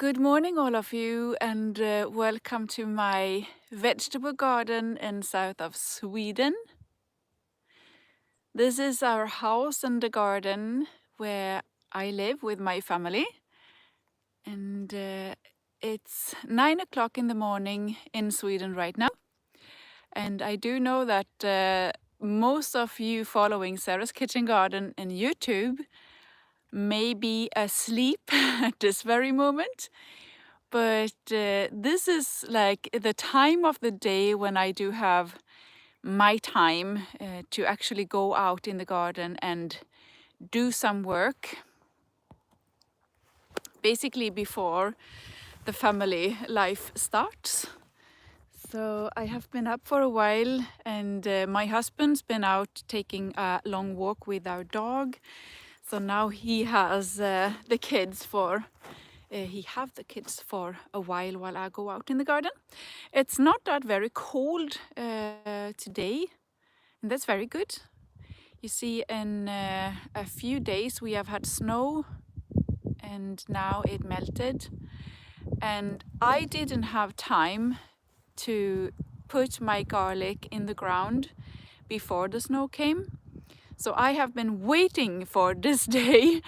Good morning, all of you, and welcome to my vegetable garden in south of Sweden. This is our house and the garden where I live with my family, and it's 9 o'clock in the morning in Sweden right now. And I do know that most of you following Sara's Kitchen Garden in YouTube may be asleep at this very moment. But this is like the time of the day when I do have my time to actually go out in the garden and do some work. Basically before the family life starts. So I have been up for a while, and my husband's been out taking a long walk with our dog. So now he has the kids for he have the kids for a while I go out in the garden. It's not that very cold today, and that's very good. You see, in a few days we have had snow, and now it melted. And I didn't have time to put my garlic in the ground before the snow came. So I have been waiting for this day,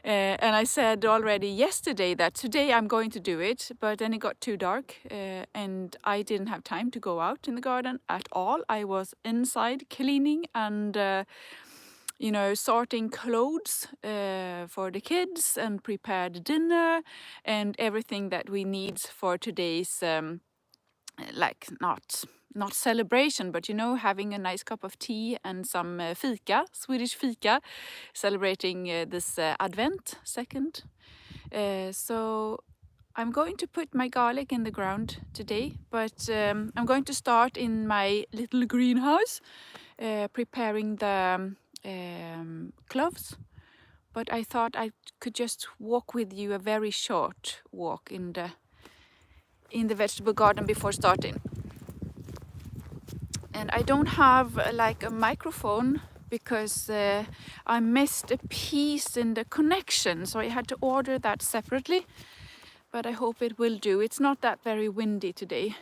and I said already yesterday that today I'm going to do it, but then it got too dark and I didn't have time to go out in the garden at all. I was inside cleaning and sorting clothes for the kids and prepared dinner and everything that we need for today's not celebration, but having a nice cup of tea and some fika, Swedish fika, celebrating this Advent second. So I'm going to put my garlic in the ground today, but I'm going to start in my little greenhouse, preparing the cloves. But I thought I could just walk with you a very short walk in the vegetable garden before starting. And I don't have like a microphone because I missed a piece in the connection, so I had to order that separately, but I hope it will do. It's not that very windy today.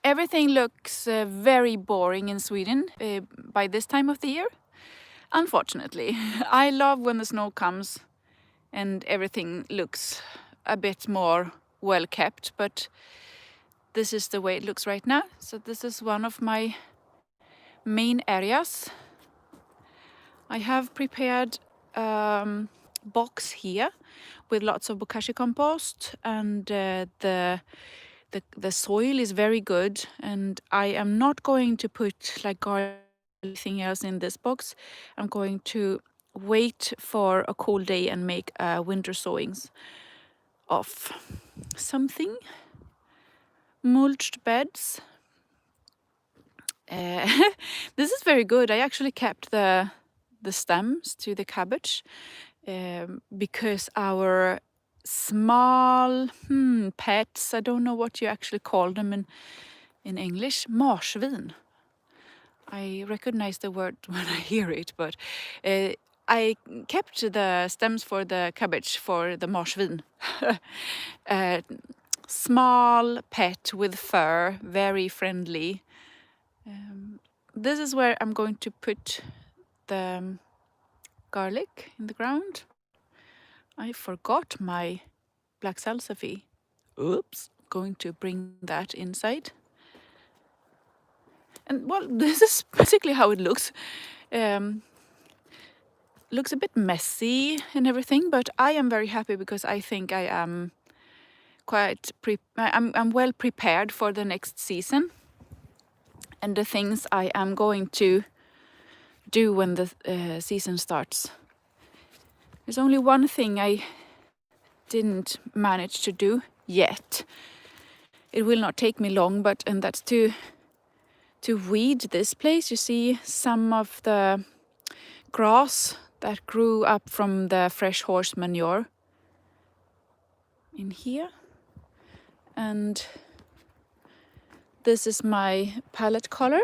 Everything looks very boring in Sweden by this time of the year, unfortunately. I love when the snow comes and everything looks a bit more well kept, but this is the way it looks right now. So this is one of my main areas. I have prepared box here with lots of bokashi compost, and the soil is very good, and I am not going to put like garlic or anything else in this box. I'm going to wait for a cold day and make winter sowings of something. Mulched beds. This is very good. I actually kept the stems to the cabbage because our small pets, I don't know what you actually call them in English, marsvin. I recognize the word when I hear it, but I kept the stems for the cabbage for the marsvin. Small pet with fur, very friendly. This is where I'm going to put the garlic in the ground. I forgot my black salsify. Oops, going to bring that inside. And well, this is basically how it looks. Looks a bit messy and everything, but I am very happy because I think I am I'm well prepared for the next season and the things I am going to do when the season starts. There's only one thing I didn't manage to do yet. It will not take me long, and that's to weed this place. You see some of the grass that grew up from the fresh horse manure in here. And this is my pallet collar.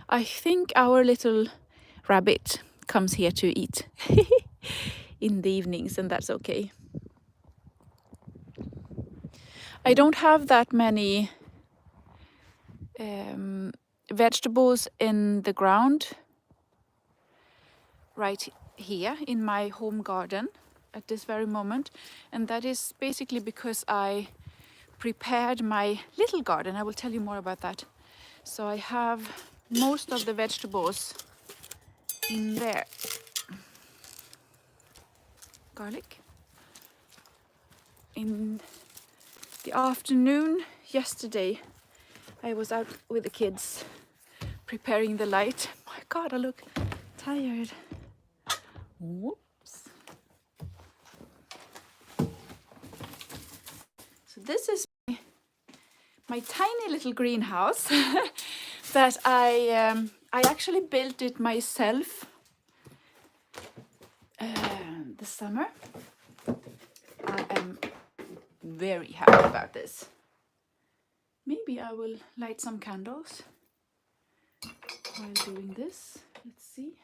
I think our little rabbit comes here to eat. in the evenings, and that's okay. I don't have that many vegetables in the ground right here in my home garden at this very moment, and that is basically because I prepared my little garden. I will tell you more about that. So I have most of the vegetables in there. Garlic. In the afternoon yesterday, I was out with the kids preparing the light. My God, I look tired. Whoops. So this is my tiny little greenhouse that I actually built it myself this summer. I am very happy about this. Maybe I will light some candles while doing this. Let's see.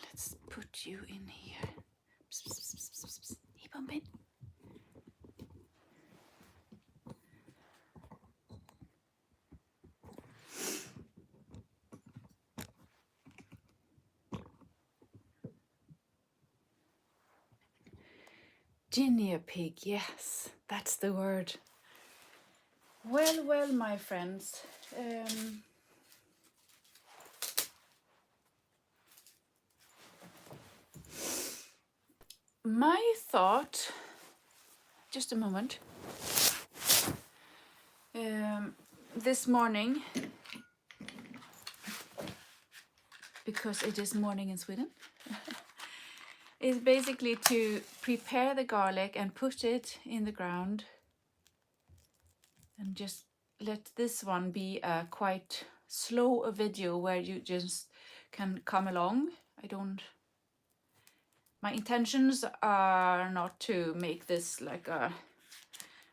Let's put you in here. Hey, Bumpin. Guinea pig, yes, that's the word. Well, well, my friends. My thought, just a moment. This morning, because it is morning in Sweden, is basically to prepare the garlic and put it in the ground and just let this one be a quite slow video where you just can come along. My intentions are not to make this like a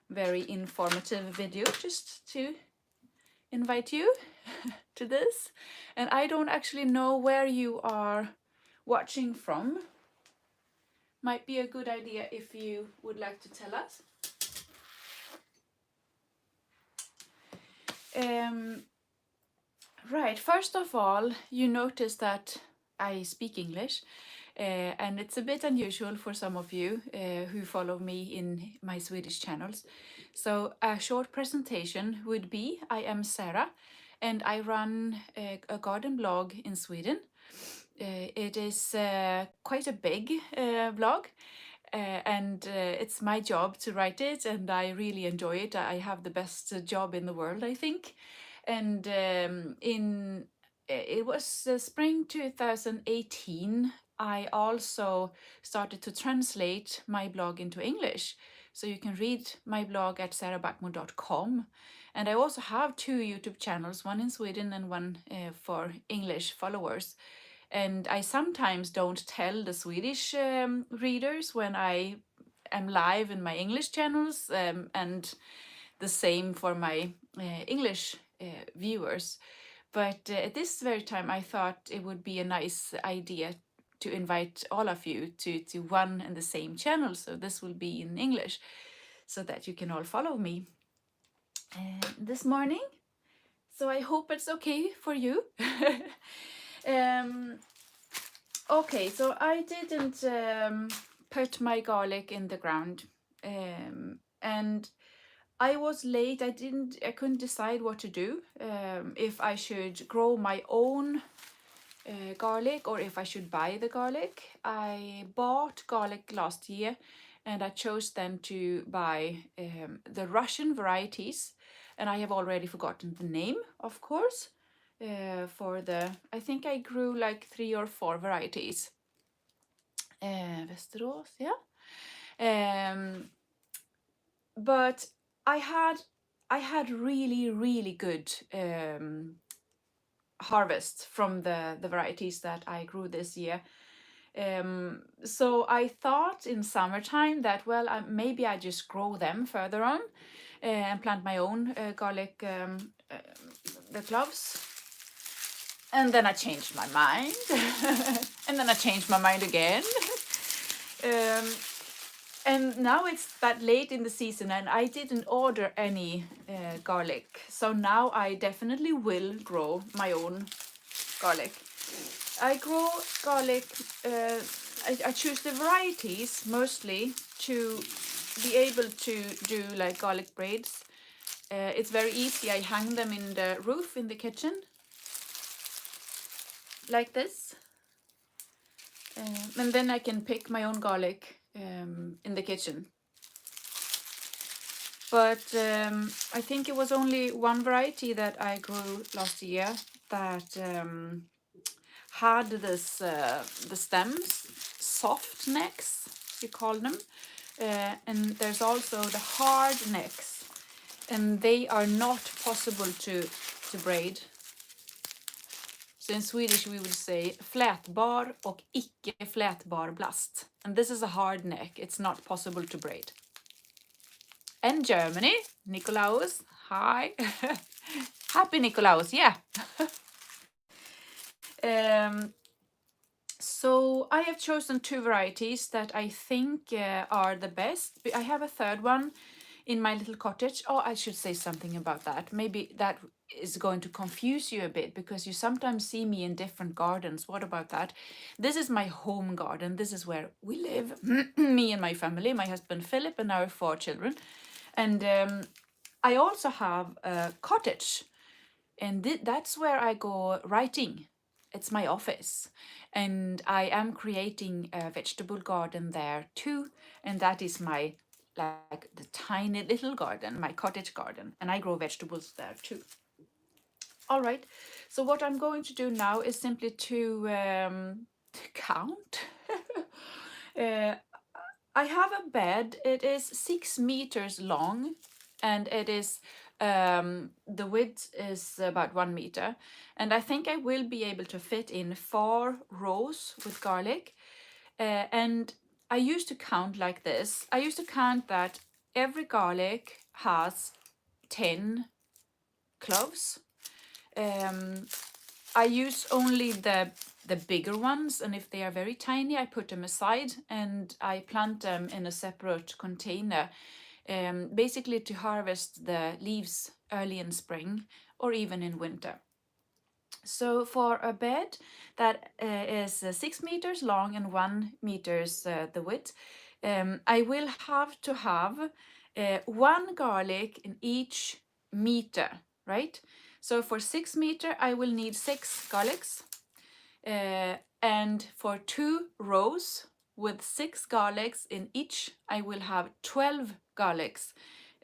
very informative video, just to invite you to this. And I don't actually know where you are watching from. Might be a good idea if you would like to tell us. Right, first of all, you notice that I speak English, and it's a bit unusual for some of you who follow me in my Swedish channels. So a short presentation would be, I am Sara, and I run a garden blog in Sweden. It is quite a big blog, and it's my job to write it, and I really enjoy it. I have the best job in the world, I think. And it was spring 2018, I also started to translate my blog into English. So you can read my blog at sarabackmo.com. And I also have two YouTube channels, one in Sweden and one for English followers. And I sometimes don't tell the Swedish readers when I am live in my English channels, and the same for my English viewers. But at this very time, I thought it would be a nice idea to invite all of you to one and the same channel. So this will be in English, so that you can all follow me this morning. So I hope it's okay for you. Okay, so I didn't put my garlic in the ground, and I was late. I couldn't decide what to do, if I should grow my own garlic or if I should buy the garlic. I bought garlic last year, and I chose then to buy the Russian varieties, and I have already forgotten the name, of course. I think I grew like 3 or 4 varieties. Västerås, yeah. But I had really good harvest from the varieties that I grew this year. So I thought in summertime that, well, maybe I just grow them further on. and plant my own garlic, the cloves. And then I changed my mind. And then I changed my mind again. And now it's that late in the season and I didn't order any garlic. So now I definitely will grow my own garlic. I grow garlic, I choose the varieties mostly to be able to do like garlic braids. It's very easy. I hang them in the roof in the kitchen like this. And then I can pick my own garlic in the kitchen. But I think it was only one variety that I grew last year that had this the stems, soft necks, you call them. And there's also the hard necks. And they are not possible to braid. So in Swedish we would say flätbar och icke flätbar blast. And this is a hard neck. It's not possible to braid. And Germany, Nikolaus, hi. Happy Nikolaus, yeah. So I have chosen two varieties that I think are the best. I have a third one in my little cottage. Oh, I should say something about that. Maybe that is going to confuse you a bit because you sometimes see me in different gardens. What about that? This is my home garden. This is where we live. Me and my family, my husband Philip and our 4 children. And I also have a cottage. And that's where I go writing. It's my office. And I am creating a vegetable garden there too. And that is my, like the tiny little garden, my cottage garden. And I grow vegetables there too. All right. So what I'm going to do now is simply to count. I have a bed. It is 6 meters long and it is the width is about 1 meter, and I think I will be able to fit in 4 rows with garlic. And I used to count like this. I used to count that every garlic has 10 cloves. I use only the bigger ones, and if they are very tiny, I put them aside and I plant them in a separate container. Basically to harvest the leaves early in spring or even in winter. So for a bed that is 6 meters long and 1 meters the width, I will have to have 1 garlic in each meter, right? So for 6 meter, I will need 6 garlics. And for 2 rows with 6 garlics in each, I will have 12 garlics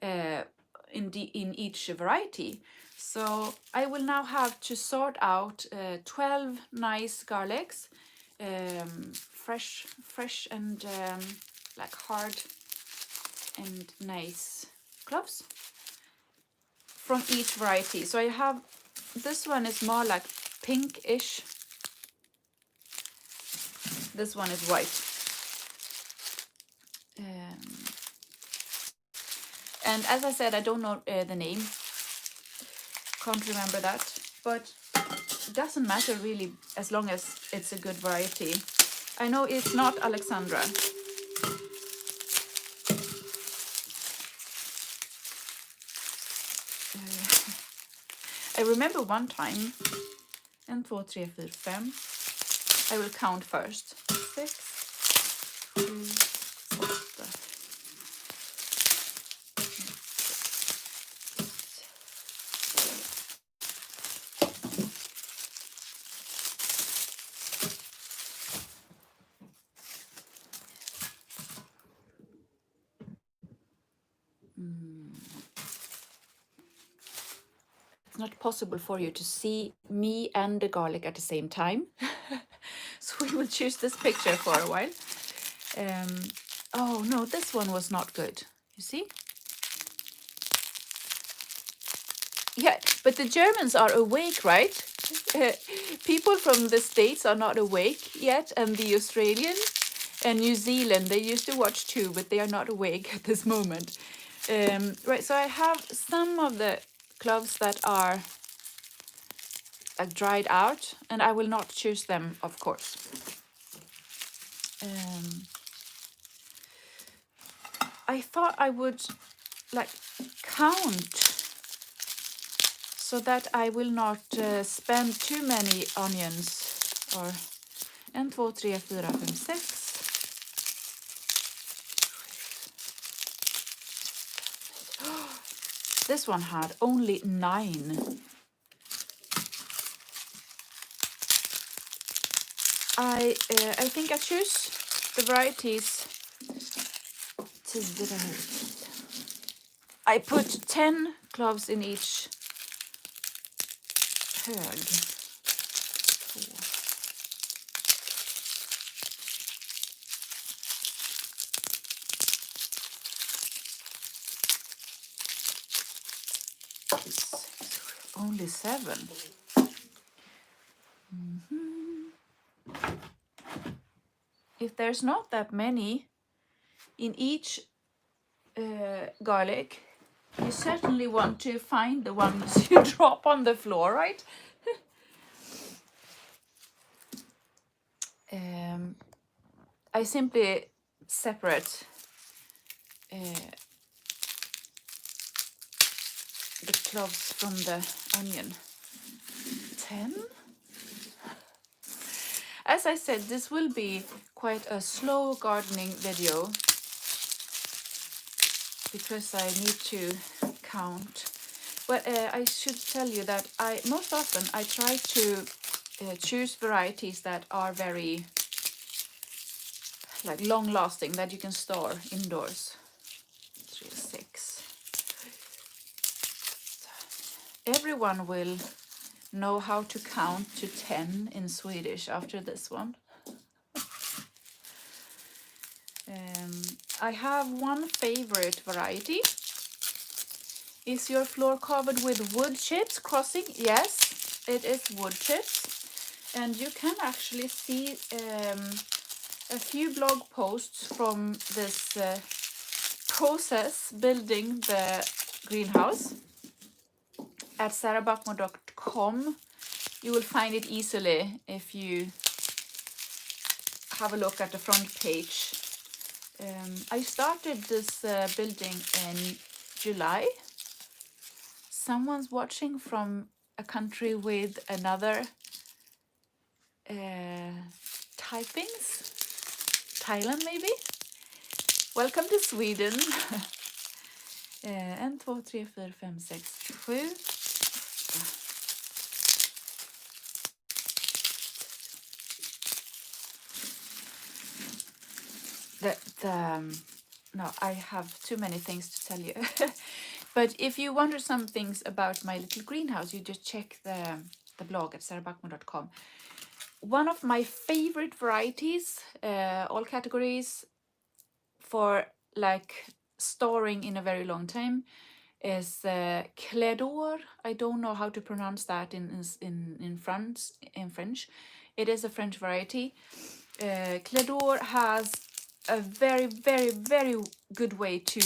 in each variety. So I will now have to sort out 12 nice garlics, fresh and like hard and nice cloves from each variety. So I have, this one is more like pinkish. This one is white. And as I said, I don't know the name. Can't remember that. But it doesn't matter really as long as it's a good variety. I know it's not Alexandra. I remember one time, 1, 2, 3, 4, 5. I will count first. 6, 7, 8. It's not possible for you to see me and the garlic at the same time. So we will choose this picture for a while. Oh no, this one was not good. You see? Yeah, but the Germans are awake, right? People from the States are not awake yet, and the Australian and New Zealand, they used to watch too, but they are not awake at this moment. Right, so I have some of the cloves that are dried out, and I will not choose them, of course. I thought I would like count so that I will not spend too many onions. Or 1, 2, 3, 4, 5, 6. This one had only 9. I think I choose the varieties. I put 10 cloves in each hög. 4, 6, only 7. If there's not that many in each garlic, you certainly want to find the ones you drop on the floor, right? I simply separate the cloves from the onion. 10? As I said, this will be quite a slow gardening video because I need to count. But I should tell you that most often I try to choose varieties that are very like long lasting, that you can store indoors. 3, 6. Everyone will know how to count to 10 in Swedish after this one. I have one favorite variety. Is your floor covered with wood chips crossing? Yes, it is wood chips. And you can actually see a few blog posts from this process building the greenhouse at sarabachmo.com. You will find it easily if you have a look at the front page. I started this building in July. Someone's watching from a country with another typings. Thailand maybe? Welcome to Sweden. 1, 2, 3, 4, 5, 6, 7. No, I have too many things to tell you. But if you wonder some things about my little greenhouse, you just check the blog at sarabachmo.com. One of my favorite varieties, all categories, for like storing in a very long time, is clédor. I don't know how to pronounce that in French. It is a French variety. Clédor has a very, very, very good way to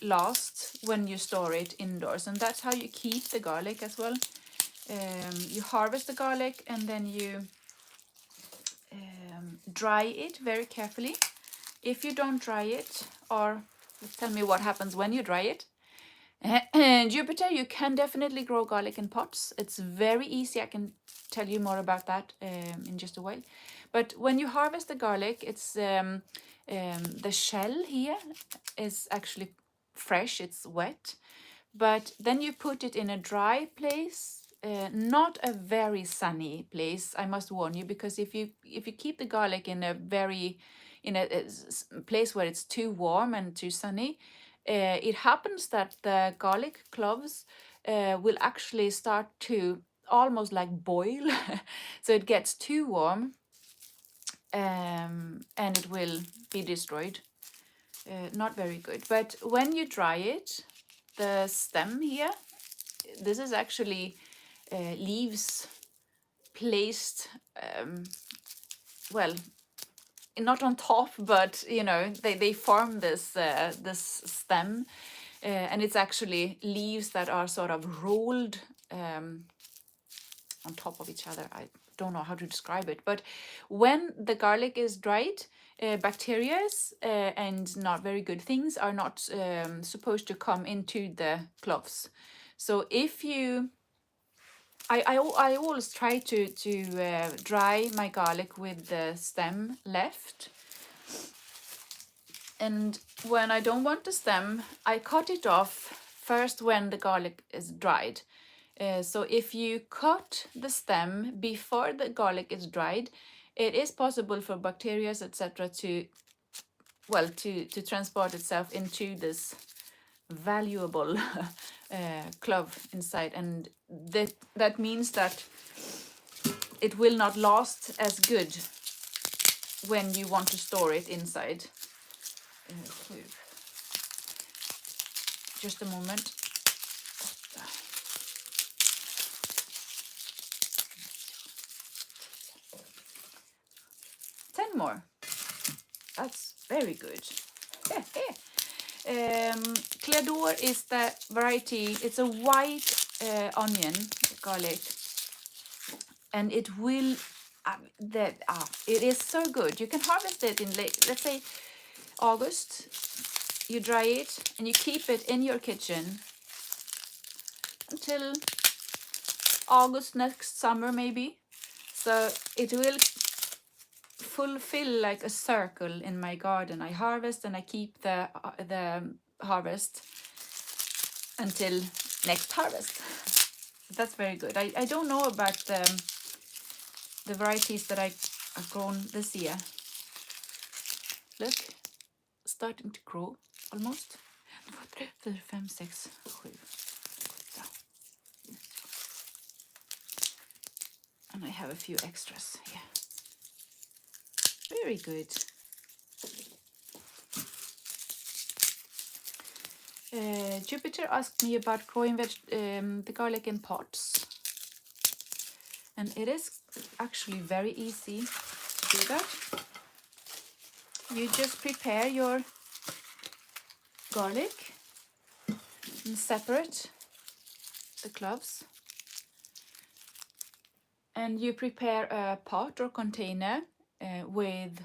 last when you store it indoors, and that's how you keep the garlic as well. You harvest the garlic and then you dry it very carefully. If you don't dry it, or tell me what happens when you dry it. Jupiter, you can definitely grow garlic in pots. It's very easy. I can tell you more about that in just a while. But when you harvest the garlic, it's the shell here is actually fresh. It's wet. But then you put it in a dry place, not a very sunny place. I must warn you, because if you keep the garlic in a place where it's too warm and too sunny, it happens that the garlic cloves will actually start to almost like boil. So it gets too warm and it will be destroyed. Not very good. But when you dry it, the stem here, this is actually leaves placed, well, not on top, but you know, they form this this stem, And it's actually leaves that are sort of rolled on top of each other. I don't know how to describe it, but when the garlic is dried, bacteria and not very good things are not supposed to come into the cloves. So if you, I always try to dry my garlic with the stem left. And when I don't want the stem, I cut it off first when the garlic is dried. So if you cut the stem before the garlic is dried, it is possible for bacteria, etc., to transport itself into this valuable clove inside, and that means that it will not last as good when you want to store it inside. Just a moment. 10 more. That's very good. Cleador is the variety. It's a white onion garlic, and it will. It is so good. You can harvest it in let's say August. You dry it and you keep it in your kitchen until August next summer maybe. So it will fulfill like a circle in my garden. I harvest and I keep the harvest until next harvest. That's very good. I don't know about the varieties that I've grown this year. Look, starting to grow almost. 1, 2, 3, 4, 5, 6, 7, 8. And I have a few extras here. Very good. Jupiter asked me about growing the garlic in pots. And it is actually very easy to do that. You just prepare your garlic and separate the cloves. And you prepare a pot or container with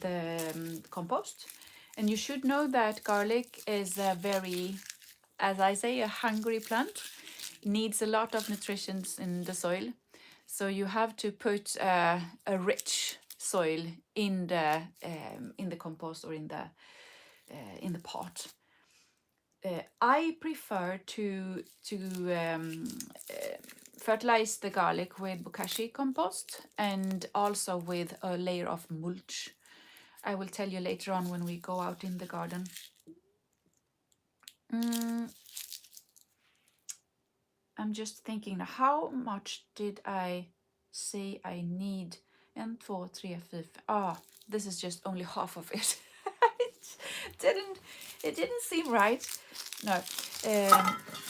the compost. And you should know that garlic is a very, as I say, a hungry plant. It needs a lot of nutrition in the soil. So you have to put a rich soil in the compost or in the pot. I prefer to fertilize the garlic with bokashi compost and also with a layer of mulch. I will tell you later on when we go out in the garden. I'm just thinking, how much did I say I need? 1, 2, 3, 4, 5. This is just only half of it. It didn't seem right. No,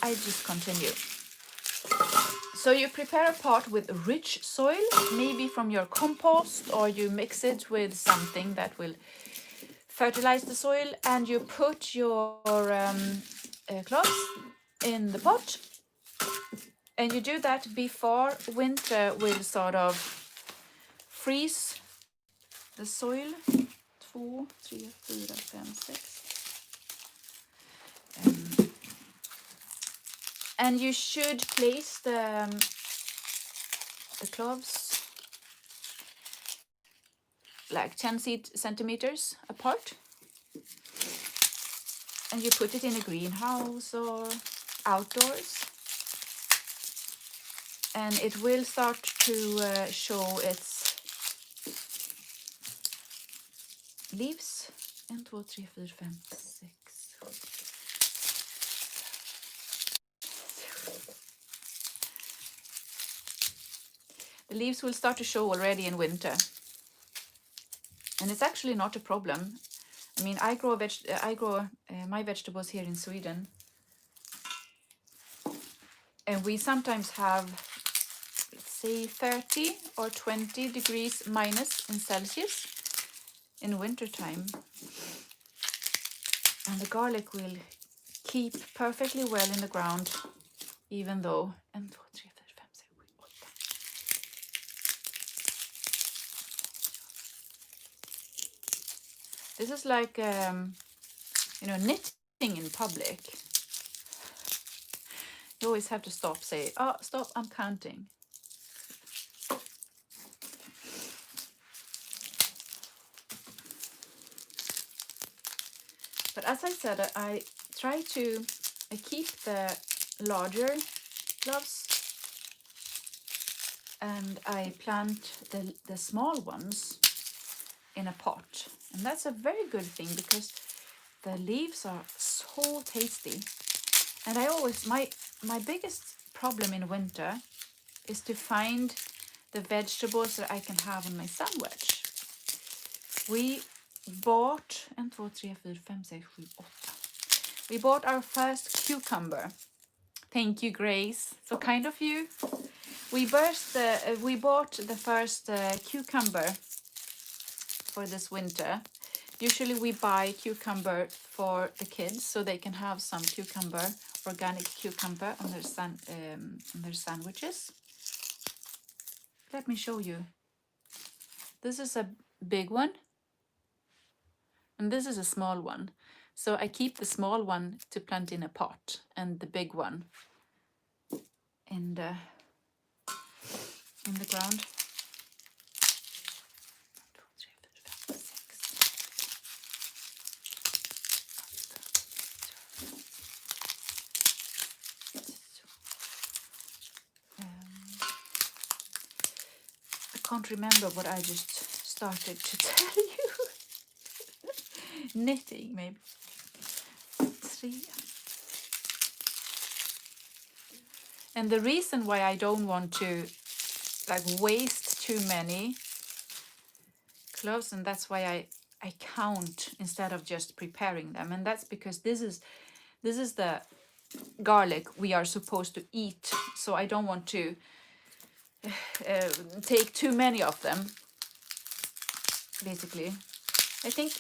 I just continue. So you prepare a pot with rich soil, maybe from your compost, or you mix it with something that will fertilize the soil, and you put your cloves in the pot. And you do that before winter will sort of freeze the soil. 2, 3, 4, 5, 6. And you should place the cloves like 10 centimeters apart. And you put it in a greenhouse or outdoors. And it will start to show its leaves. 1, 2, 3, 4, 5, 6. The leaves will start to show already in winter. And it's actually not a problem. I mean, I grow my vegetables here in Sweden. And we sometimes have, let's say, 30 or 20 degrees minus in Celsius in wintertime. And the garlic will keep perfectly well in the ground, even though. And 2, 3, 4, 5, 6, 7, 8. This is like knitting in public. You always have to stop, say, oh, stop, I'm counting. But as I said, I keep the larger cloves and I plant the small ones in a pot. And that's a very good thing because the leaves are so tasty. And I always, my biggest problem in winter is to find the vegetables that I can have on my sandwich. We bought 1, 2, 3, 4, 5, 6, 7, 8. We bought our first cucumber. Thank you, Grace. So kind of you. We bought the first cucumber for this winter. Usually we buy cucumber for the kids so they can have some cucumber, organic cucumber on their sandwiches. Let me show you. This is a big one and this is a small one. So I keep the small one to plant in a pot and the big one in the ground. I can't remember what I just started to tell you. Knitting, maybe. 3. And the reason why I don't want to waste too many cloves, and that's why I count instead of just preparing them, and that's because this is the garlic we are supposed to eat, so I don't want to take too many of them. Basically, I think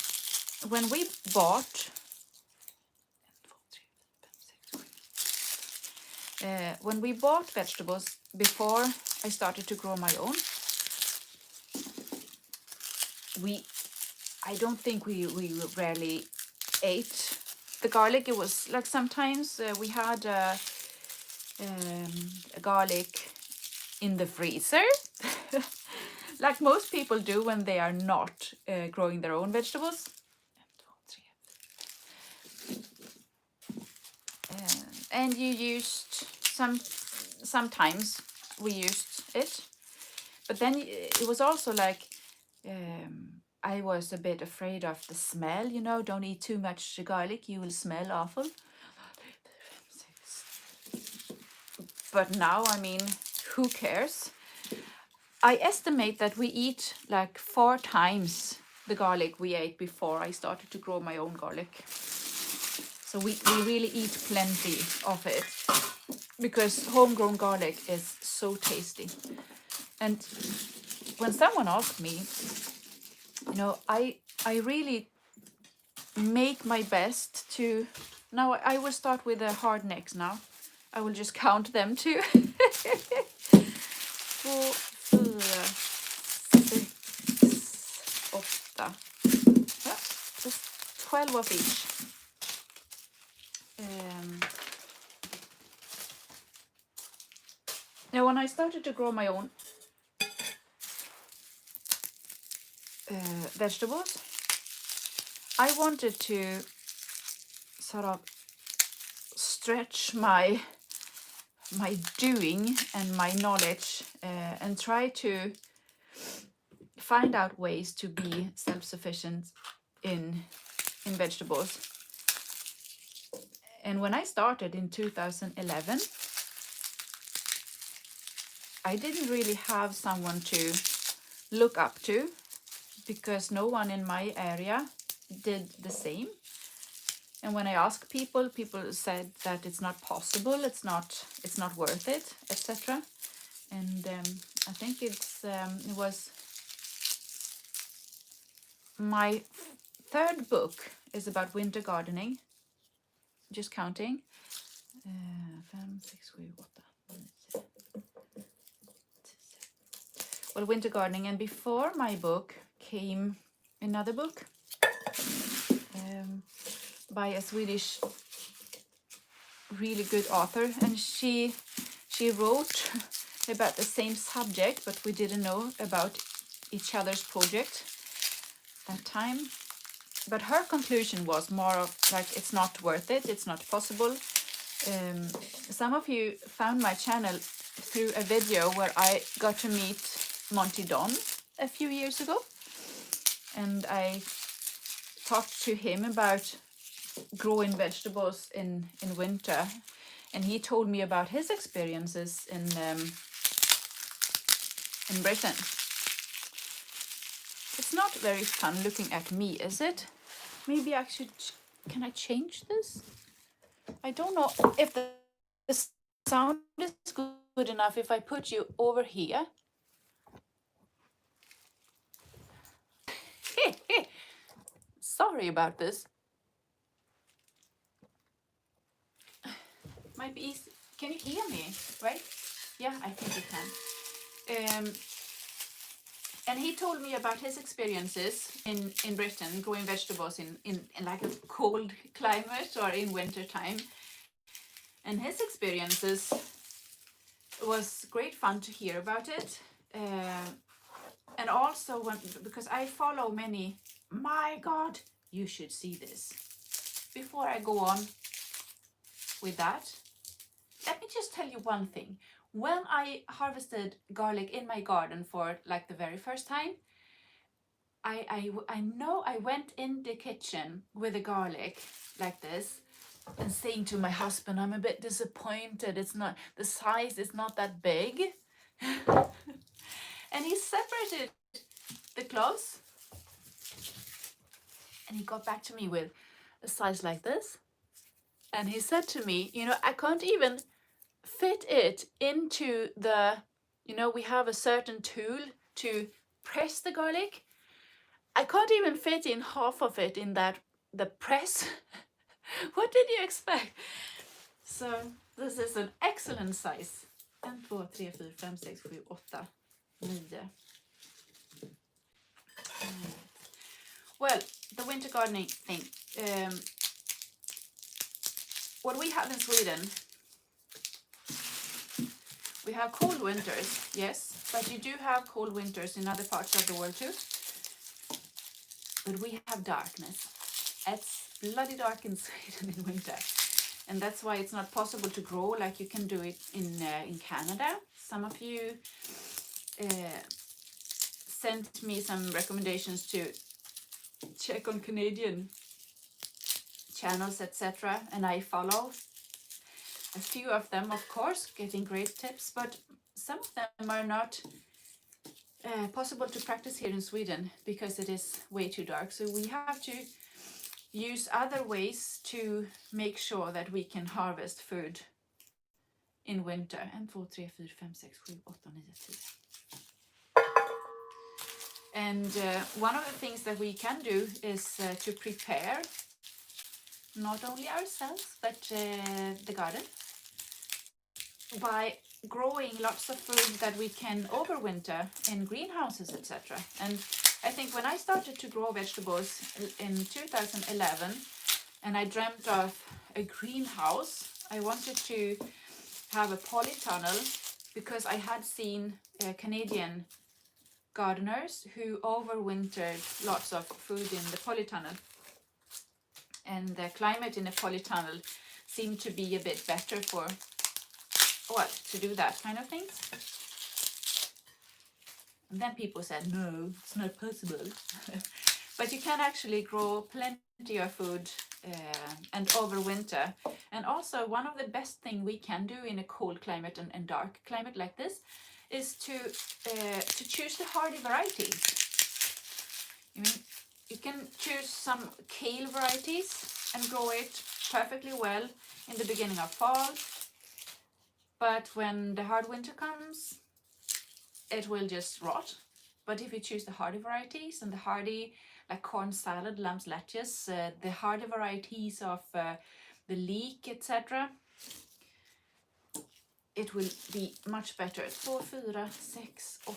when we bought vegetables before I started to grow my own, I don't think we rarely ate the garlic. It was like sometimes we had a garlic in the freezer, like most people do when they are not growing their own vegetables. And you used sometimes we used it, but then it was also like I was a bit afraid of the smell, don't eat too much garlic, you will smell awful. But now, I mean, who cares? I estimate that we eat like 4 times the garlic we ate before I started to grow my own garlic. So we really eat plenty of it because homegrown garlic is so tasty. And when someone asks me, I really make my best to. Now I will start with the hard necks now. I will just count them too. 4, 4, 6, 8. Just 12 of each. Now when I started to grow my own vegetables, I wanted to sort of stretch my doing and my knowledge and try to find out ways to be self-sufficient in vegetables. And when I started in 2011, I didn't really have someone to look up to because no one in my area did the same. And when I asked people said that it's not possible, it's not worth it, etc. And I think it was my 3rd book is about winter gardening. just counting. 5, 6, 7, 8, 9, 10. Well, winter gardening. And before my book came another book by a Swedish really good author, and she wrote about the same subject, but we didn't know about each other's project that time. But her conclusion was more of like, it's not worth it, it's not possible. Some of you found my channel through a video where I got to meet Monty Don a few years ago, and I talked to him about growing vegetables in winter, and he told me about his experiences in Britain. It's not very fun looking at me, is it? Maybe I should, can I change this? I don't know if the sound is good enough if I put you over here. Sorry about this. Might be easy. Can you hear me, right? Yeah, I think you can. And he told me about his experiences in Britain growing vegetables in like a cold climate or in winter time. And his experiences was great fun to hear about it. And also because I follow many, my God, you should see this. Before I go on with that, let me just tell you one thing. When I harvested garlic in my garden for like the very first time, I know I went in the kitchen with the garlic like this and saying to my husband, I'm a bit disappointed. It's not, the size is not that big. And he separated the cloves and he got back to me with a size like this. And he said to me, you know, I can't even fit it into the, you know, we have a certain tool to press the garlic. I can't even fit in half of it in that, the press. What did you expect? So this is an excellent size. 1, 2, 3, 4, 5, 6, 7, 8, 9. Well, the winter gardening thing. What we have in Sweden, we have cold winters, yes, but you do have cold winters in other parts of the world too. But we have darkness. It's bloody dark in Sweden in winter. And that's why it's not possible to grow like you can do it in Canada. Some of you sent me some recommendations to check on Canadian channels, etc. And I follow a few of them, of course, getting great tips, but some of them are not possible to practice here in Sweden because it is way too dark. So we have to use other ways to make sure that we can harvest food in winter. 1, 2, 3, 4, 5, 6, 7, 8, 9, 10. And one of the things that we can do is to prepare not only ourselves but the garden by growing lots of food that we can overwinter in greenhouses, etc. And I think when I started to grow vegetables in 2011 and I dreamt of a greenhouse, I wanted to have a polytunnel because I had seen Canadian gardeners who overwintered lots of food in the polytunnel. And the climate in a polytunnel seemed to be a bit better for, well, to do that kind of things. And then people said, no, it's not possible. But you can actually grow plenty of food and overwinter. And also one of the best thing we can do in a cold climate and dark climate like this is to choose the hardy varieties. I mean, you can choose some kale varieties and grow it perfectly well in the beginning of fall. But when the hard winter comes, it will just rot. But if you choose the hardy varieties and the hardy, like corn salad, lamb's lettuce, the hardy varieties of the leek, etc. It will be much better. 2, 4, 6, 8,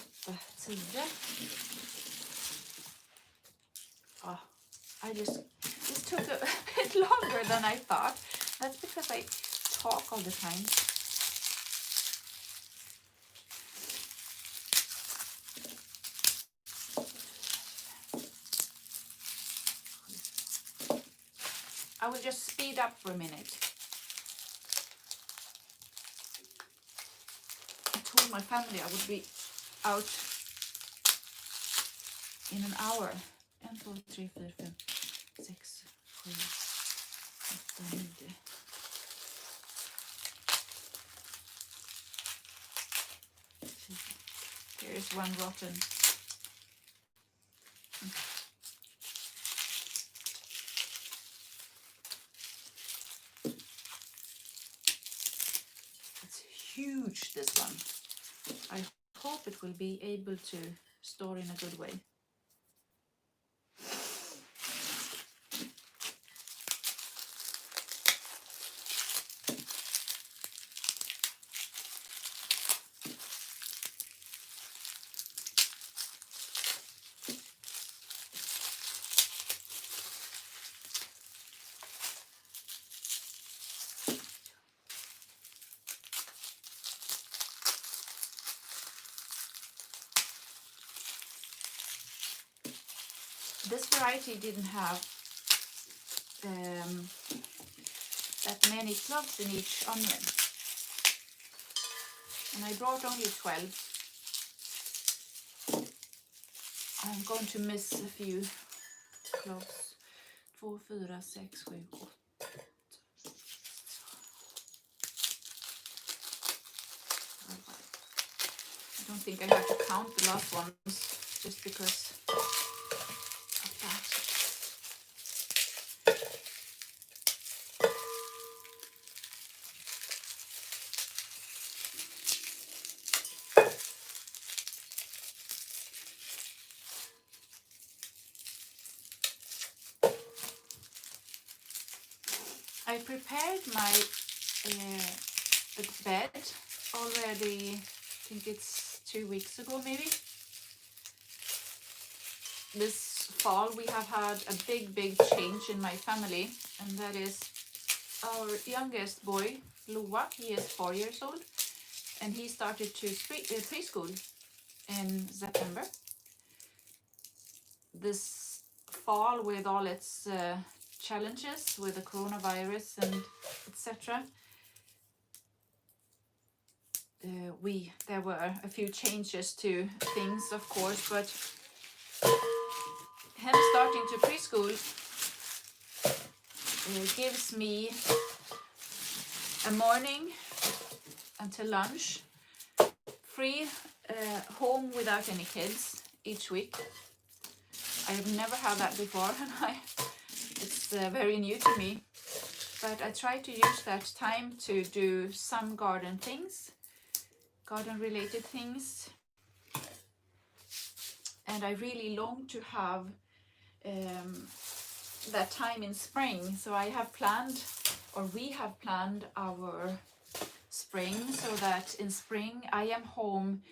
10. Oh, this took a bit longer than I thought. That's because I talk all the time. I will just speed up for a minute. I told my family I would be out in an hour. 1, 2, 3, 4, 5, 6, 7, 8, 9. Here is one rotten. It's huge, this one. I hope it will be able to store in a good way. This variety didn't have that many cloves in each onion, and I brought only 12. I'm going to miss a few cloves. 2, 4, 6, 7, 8. I don't think I have to count the last ones just because of that. I prepared my bed already, I think it's 2 weeks ago maybe. This fall we have had a big change in my family, and that is our youngest boy, Loa. He is 4 years old, and he started to preschool in September. This fall, with all its challenges with the coronavirus and etc., there were a few changes to things, of course, but him starting to preschool gives me a morning until lunch free, home without any kids each week. I have never had that before, and it's very new to me, but I try to use that time to do some garden related things, and I really long to have that time in spring. So I have planned, or we have planned our spring, so that in spring I am home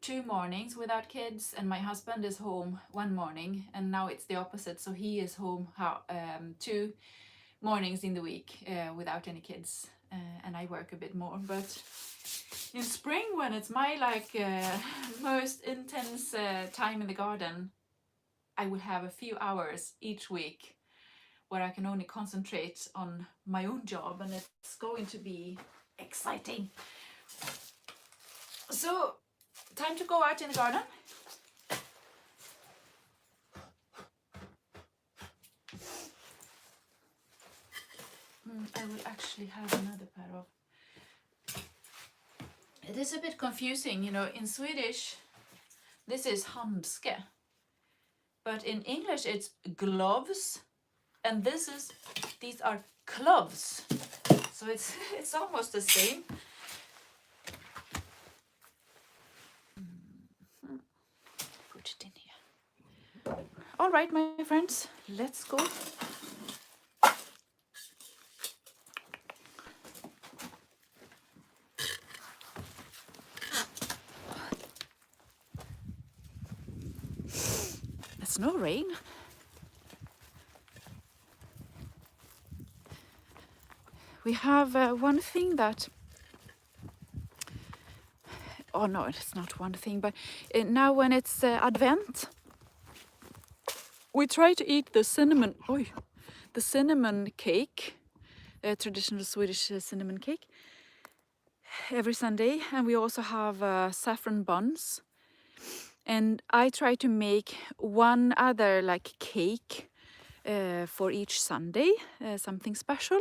2 mornings without kids, and my husband is home 1 morning, and now it's the opposite, so he is home 2 mornings in the week without any kids, and I work a bit more. But in spring, when it's my most intense time in the garden, I will have a few hours each week where I can only concentrate on my own job, and it's going to be exciting. So, time to go out in the garden. I will actually have another pair of. It is a bit confusing, you know. In Swedish, this is handske, but in English it's gloves, and these are cloves. So it's almost the same. Put it in here. All right, my friends, let's go. no rain. We have one thing that, oh no, it's not one thing, but now when it's Advent, we try to eat the cinnamon cake, traditional Swedish cinnamon cake, every Sunday, and we also have saffron buns. And I try to make one other like cake for each Sunday, something special.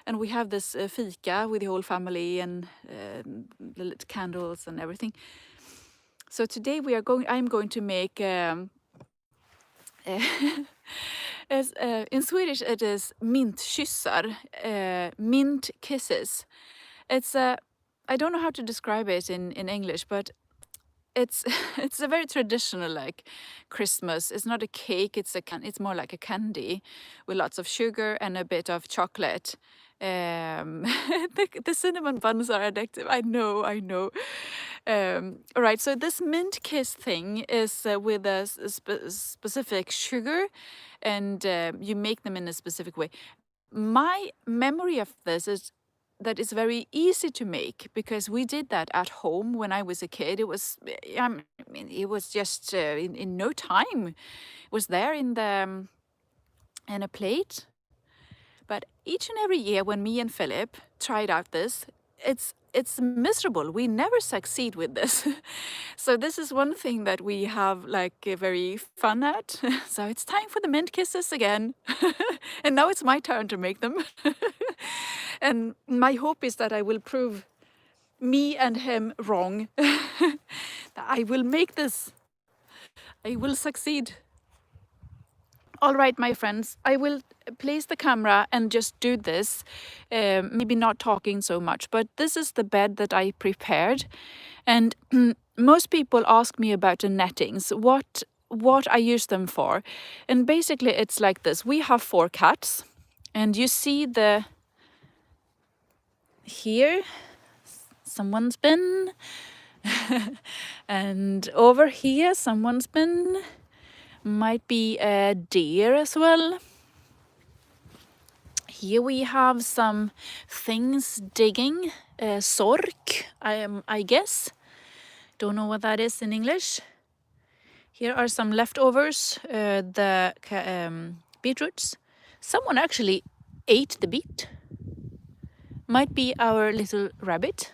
And we have this fika with the whole family and the lit candles and everything. So today I'm going to make in Swedish it is mintkyssar, mint kisses. It's I don't know how to describe it in English, but it's it's a very traditional like Christmas. It's not a cake, it's more like a candy with lots of sugar and a bit of chocolate. The cinnamon buns are addictive. I know. All right, so this mint kiss thing is with a specific sugar, and you make them in a specific way. My memory of this is that it's very easy to make because we did that at home when I was a kid. It was, I mean, it was just in no time. It was there in a plate. But each and every year when me and Philip tried out this, it's miserable. We never succeed with this. So this is one thing that we have like very fun at. So it's time for the mint kisses again. And now it's my turn to make them. And my hope is that I will prove me and him wrong. I will make this. I will succeed. All right, my friends, I will place the camera and just do this. Maybe not talking so much, but this is the bed that I prepared. And most people ask me about the nettings, what I use them for. And basically it's like this. We have 4 cats, and you see here, someone's been, and over here, someone's been. Might be a deer as well. Here we have some things digging, sork, I guess. Don't know what that is in English. Here are some leftovers, the beetroots. Someone actually ate the beet. Might be our little rabbit.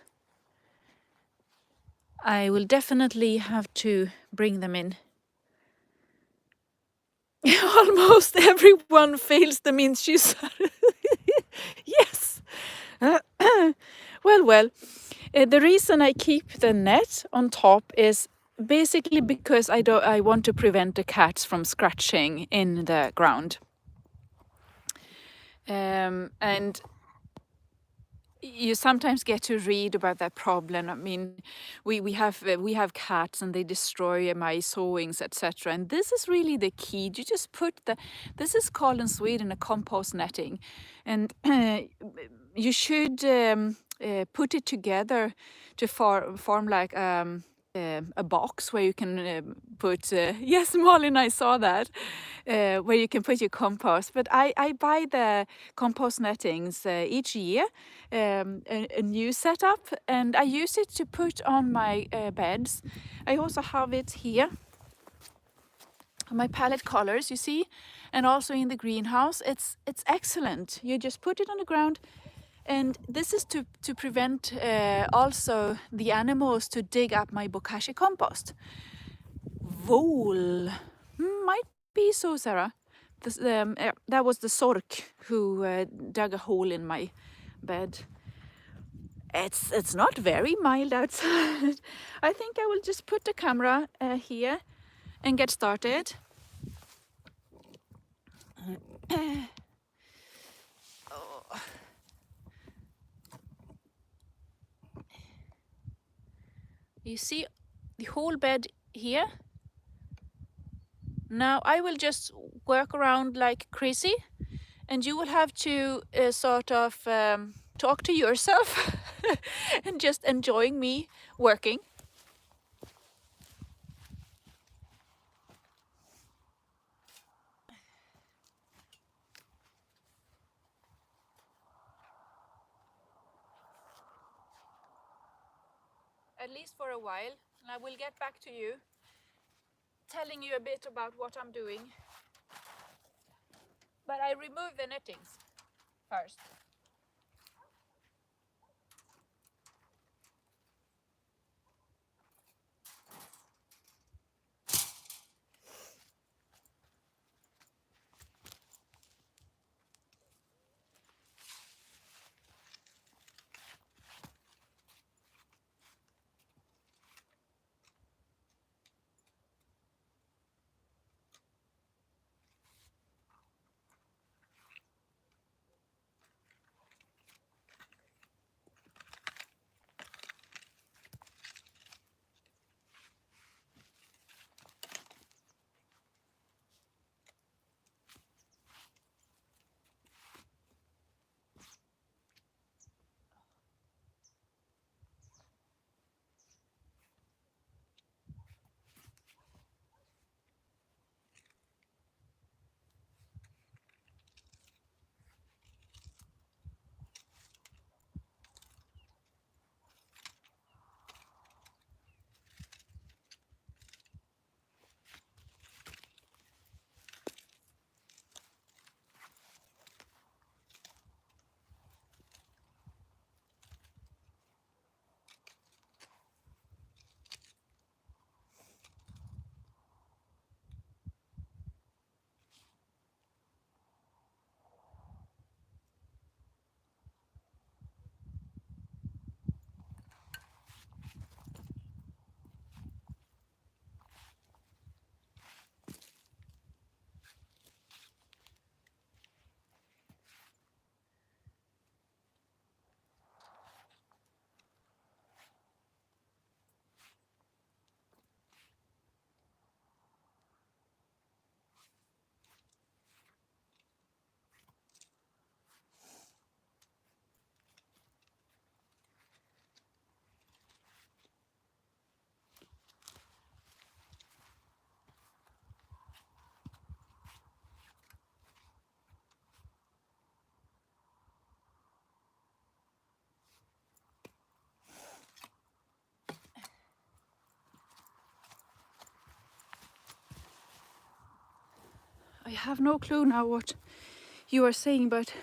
I will definitely have to bring them in. Almost everyone fails the mintkyssar. Yes. Well. The reason I keep the net on top is basically because I want to prevent the cats from scratching in the ground. And you sometimes get to read about that problem. I mean, we have cats and they destroy my sowings, etc. And this is really the key. You just put this is called in Sweden a compost netting, and you should put it together to form like a box where you can put, yes, Malin, I saw that, where you can put your compost. But I buy the compost nettings each year, a new setup, and I use it to put on my beds. I also have it here, my pallet collars, you see, and also in the greenhouse. It's excellent. You just put it on the ground. And this is to prevent also the animals to dig up my bokashi compost. Vole. Might be so, Sara. That was the sork who dug a hole in my bed. It's not very mild outside. I think I will just put the camera here and get started. You see the whole bed here. Now I will just work around like crazy, and you will have to sort of talk to yourself and just enjoying me working. at least for a while, and I will get back to you telling you a bit about what I'm doing. But I remove the nettings first. I have no clue now what you are saying, but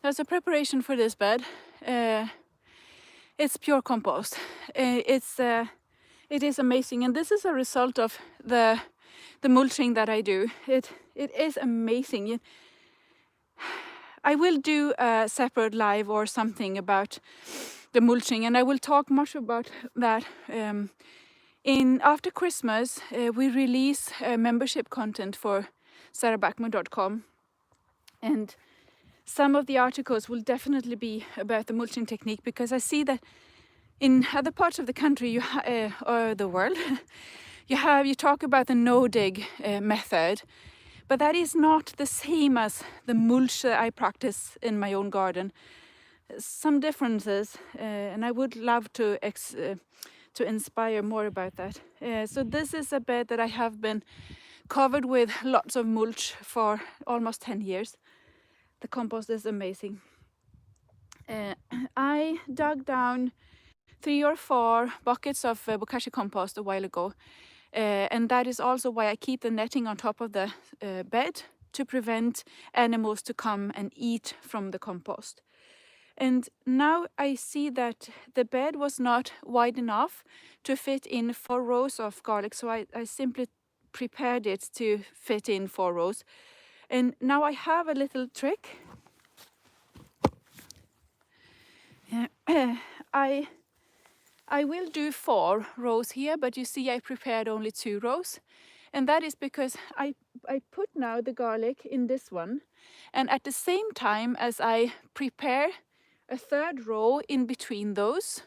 as a preparation for this bed, it's pure compost. It is amazing, and this is a result of the mulching that I do. It is amazing. I will do a separate live or something about the mulching, and I will talk much about that. After Christmas, we release membership content for sarabackman.com, and some of the articles will definitely be about the mulching technique, because I see that in other parts of the country or the world, you talk about the no-dig method, but that is not the same as the mulch that I practice in my own garden. Some differences, and I would love to inspire more about that. So this is a bed that I have been covered with lots of mulch for almost 10 years. The compost is amazing. I dug down 3 or 4 buckets of bokashi compost a while ago, and that is also why I keep the netting on top of the bed, to prevent animals to come and eat from the compost. And now I see that the bed was not wide enough to fit in 4 rows of garlic, so I simply prepared it to fit in 4 rows. And now I have a little trick. I will do 4 rows here, but you see I prepared only 2 rows. And that is because I put now the garlic in this one, and at the same time as I prepare a 3rd row in between those,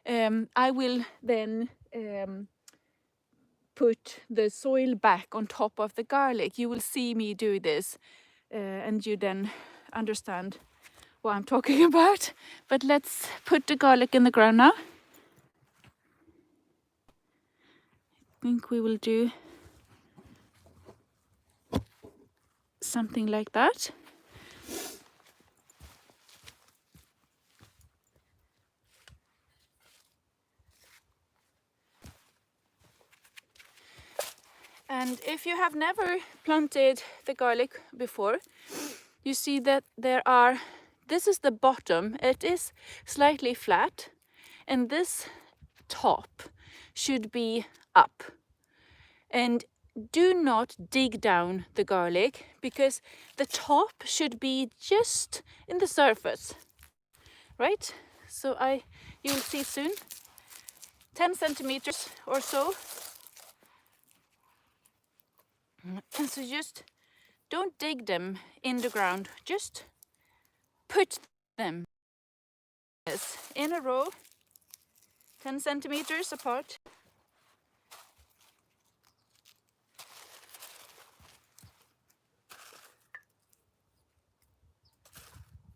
I will then put the soil back on top of the garlic. You will see me do this, and you then understand what I'm talking about. But let's put the garlic in the ground now. I think we will do something like that. And if you have never planted the garlic before, you see that this is the bottom, it is slightly flat, and this top should be up. And do not dig down the garlic, because the top should be just in the surface, right? So you'll see soon, 10 centimeters or so. And so just don't dig them in the ground, just put them in a row, 10 centimeters apart.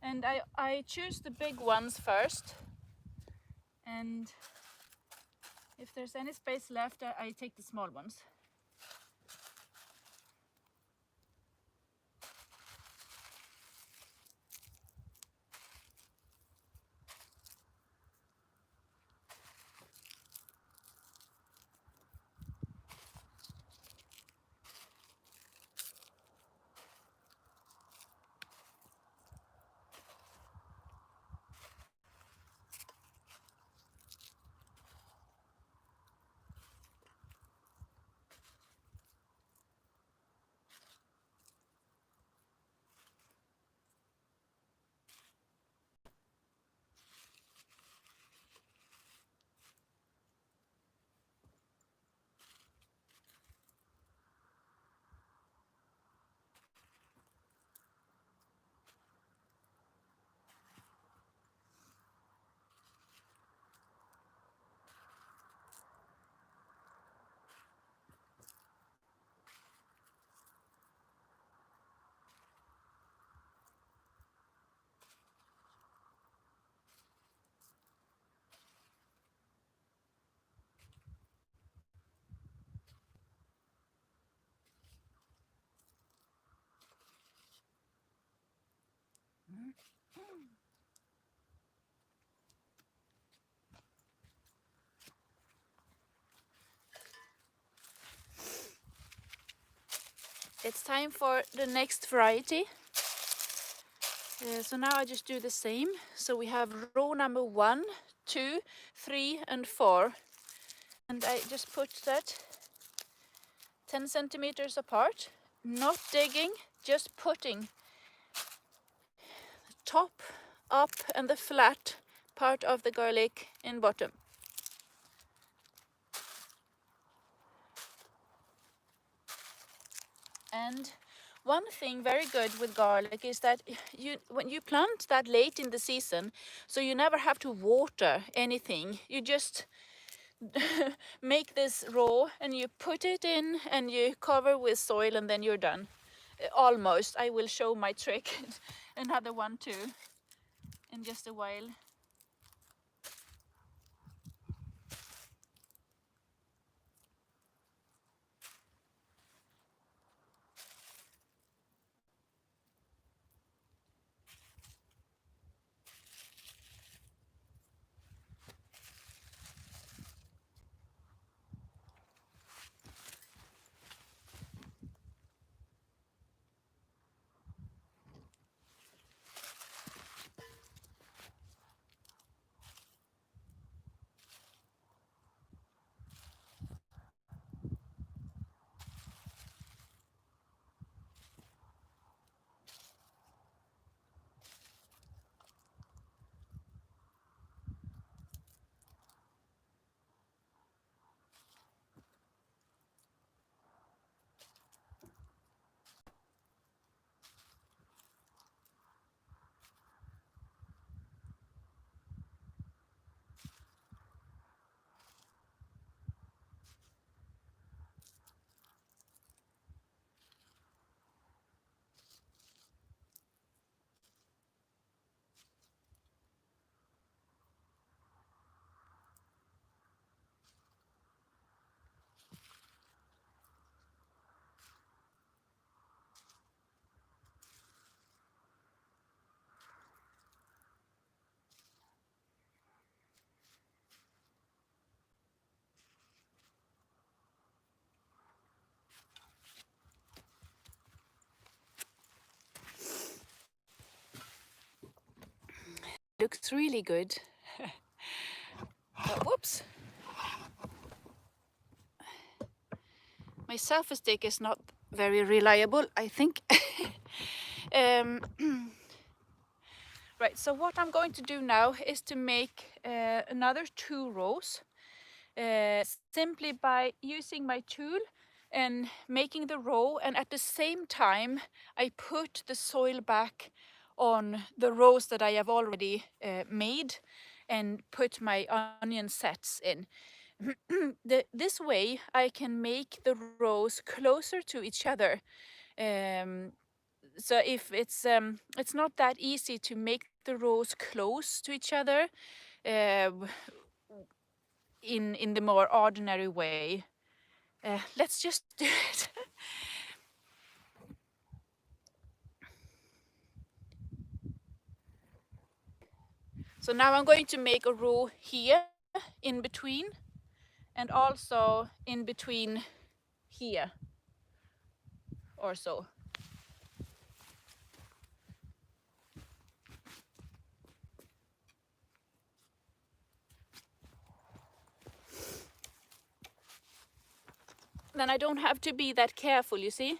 And I choose the big ones first, and if there's any space left, I take the small ones. It's time for the next variety. So now I just do the same. So we have row number 1, 2, 3, and 4. And I just put that 10 centimeters apart, not digging, just putting the top up and the flat part of the garlic in bottom. And one thing very good with garlic is that when you plant that late in the season, so you never have to water anything. You just make this raw and you put it in and you cover with soil, and then you're done. Almost. I will show my trick. Another one too in just a while. looks really good. But whoops, my selfie stick is not very reliable, I think. um, right, so what I'm going to do now is to make another 2 rows simply by using my tool and making the row, and at the same time I put the soil back on the rows that I have already made and put my onion sets in. This way I can make the rows closer to each other. So if it's not that easy to make the rows close to each other uh, in the more ordinary way. Let's just do it. So now I'm going to make a row here in between, and also in between here or so. Then I don't have to be that careful, you see.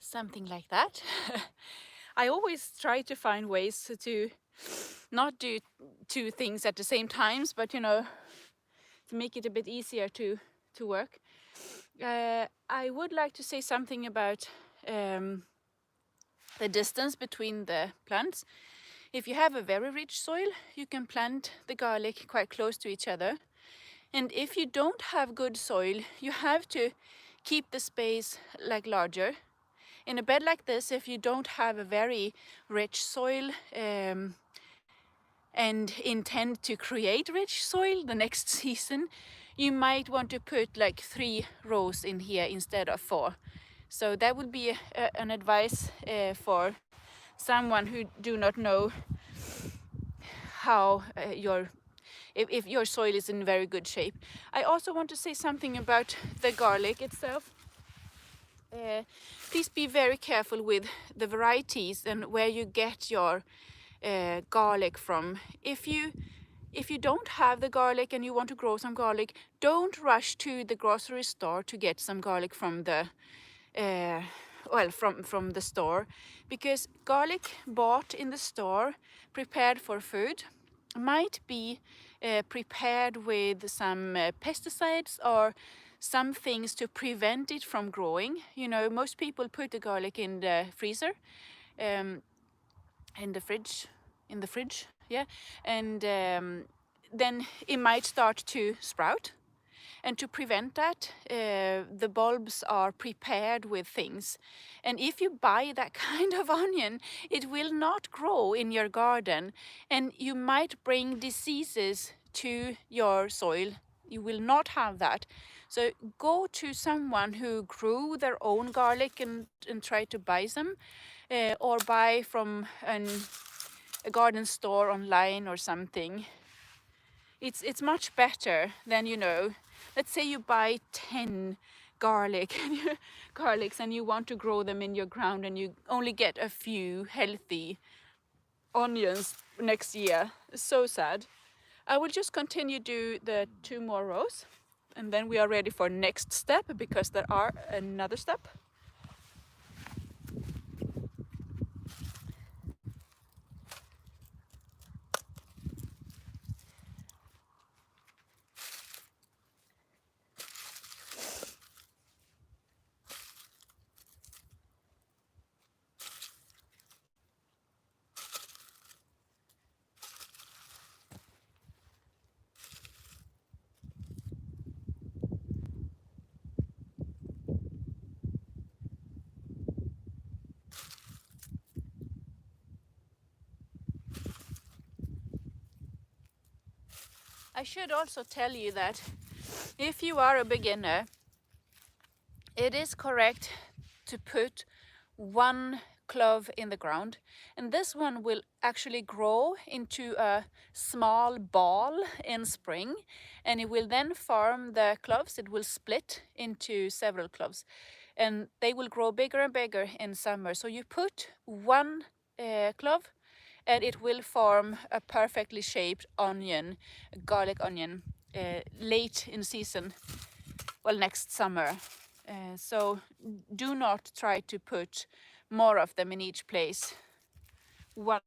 Something like that. I always try to find ways to not do 2 things at the same times, but to make it a bit easier to work. I would like to say something about the distance between the plants. If you have a very rich soil, you can plant the garlic quite close to each other. And if you don't have good soil, you have to keep the space like larger. In a bed like this, if you don't have a very rich soil and intend to create rich soil the next season, you might want to put like 3 rows in here instead of 4. So that would be an advice for someone who do not know how if your soil is in very good shape. I also want to say something about the garlic itself. Please be very careful with the varieties and where you get your garlic from. If you don't have the garlic and you want to grow some garlic, don't rush to the grocery store to get some garlic from the from the store, because garlic bought in the store prepared for food might be prepared with some pesticides or some things to prevent it from growing. Most people put the garlic in the freezer, in the fridge, yeah, and then it might start to sprout. And to prevent that, the bulbs are prepared with things. And if you buy that kind of onion, it will not grow in your garden, and you might bring diseases to your soil. You will not have that. So go to someone who grew their own garlic and try to buy some, or buy from a garden store online or something. It's much better than, you know, let's say you buy 10 garlics and you want to grow them in your ground and you only get a few healthy onions next year. So sad. I will just continue do the 2 more rows and then we are ready for next step, because there are another step. I should also tell you that if you are a beginner, it is correct to put 1 clove in the ground, and this one will actually grow into a small ball in spring, and it will then form the cloves. It will split into several cloves and they will grow bigger and bigger in summer. So you put 1 clove and it will form a perfectly shaped onion, garlic onion, late in season, well, next summer. So do not try to put more of them in each place. 1.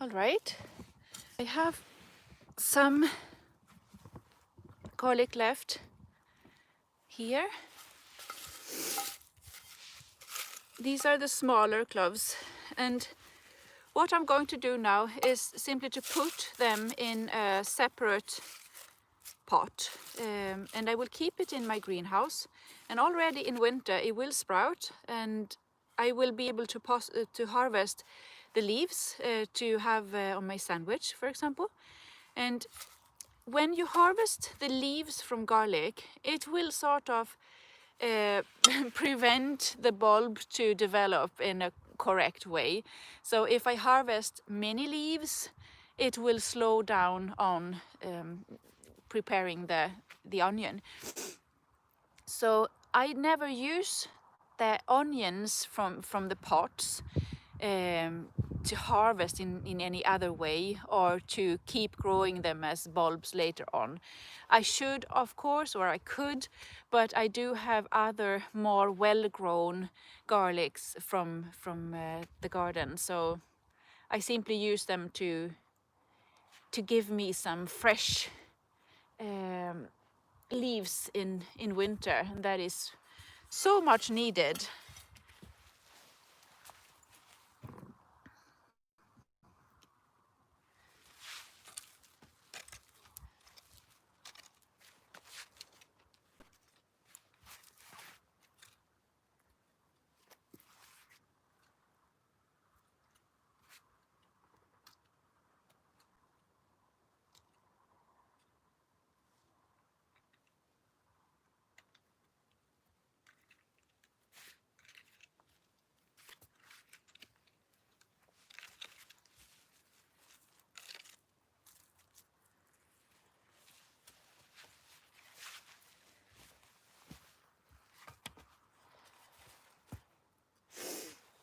All right. I have some garlic left here. These are the smaller cloves, and what I'm going to do now is simply to put them in a separate pot, and I will keep it in my greenhouse, and already in winter it will sprout and I will be able to harvest the leaves to have on my sandwich, for example. And when you harvest the leaves from garlic, it will sort of prevent the bulb to develop in a correct way. So if I harvest many leaves, it will slow down on preparing the onion. So I never use the onions from the pots to harvest in any other way or to keep growing them as bulbs later on. I should, of course, or I could, but I do have other more well-grown garlics from the garden, so I simply use them to give me some fresh leaves in winter, and that is so much needed.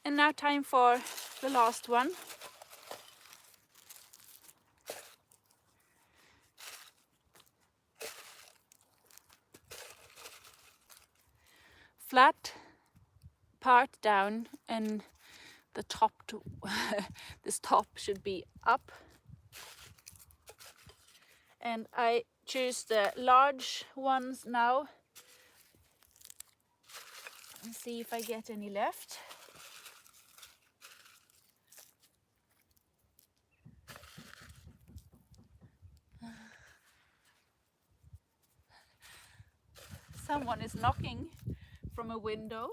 And now time for the last one. Flat part down, and the top to this top should be up. And I choose the large ones now and see if I get any left. Someone is knocking from a window.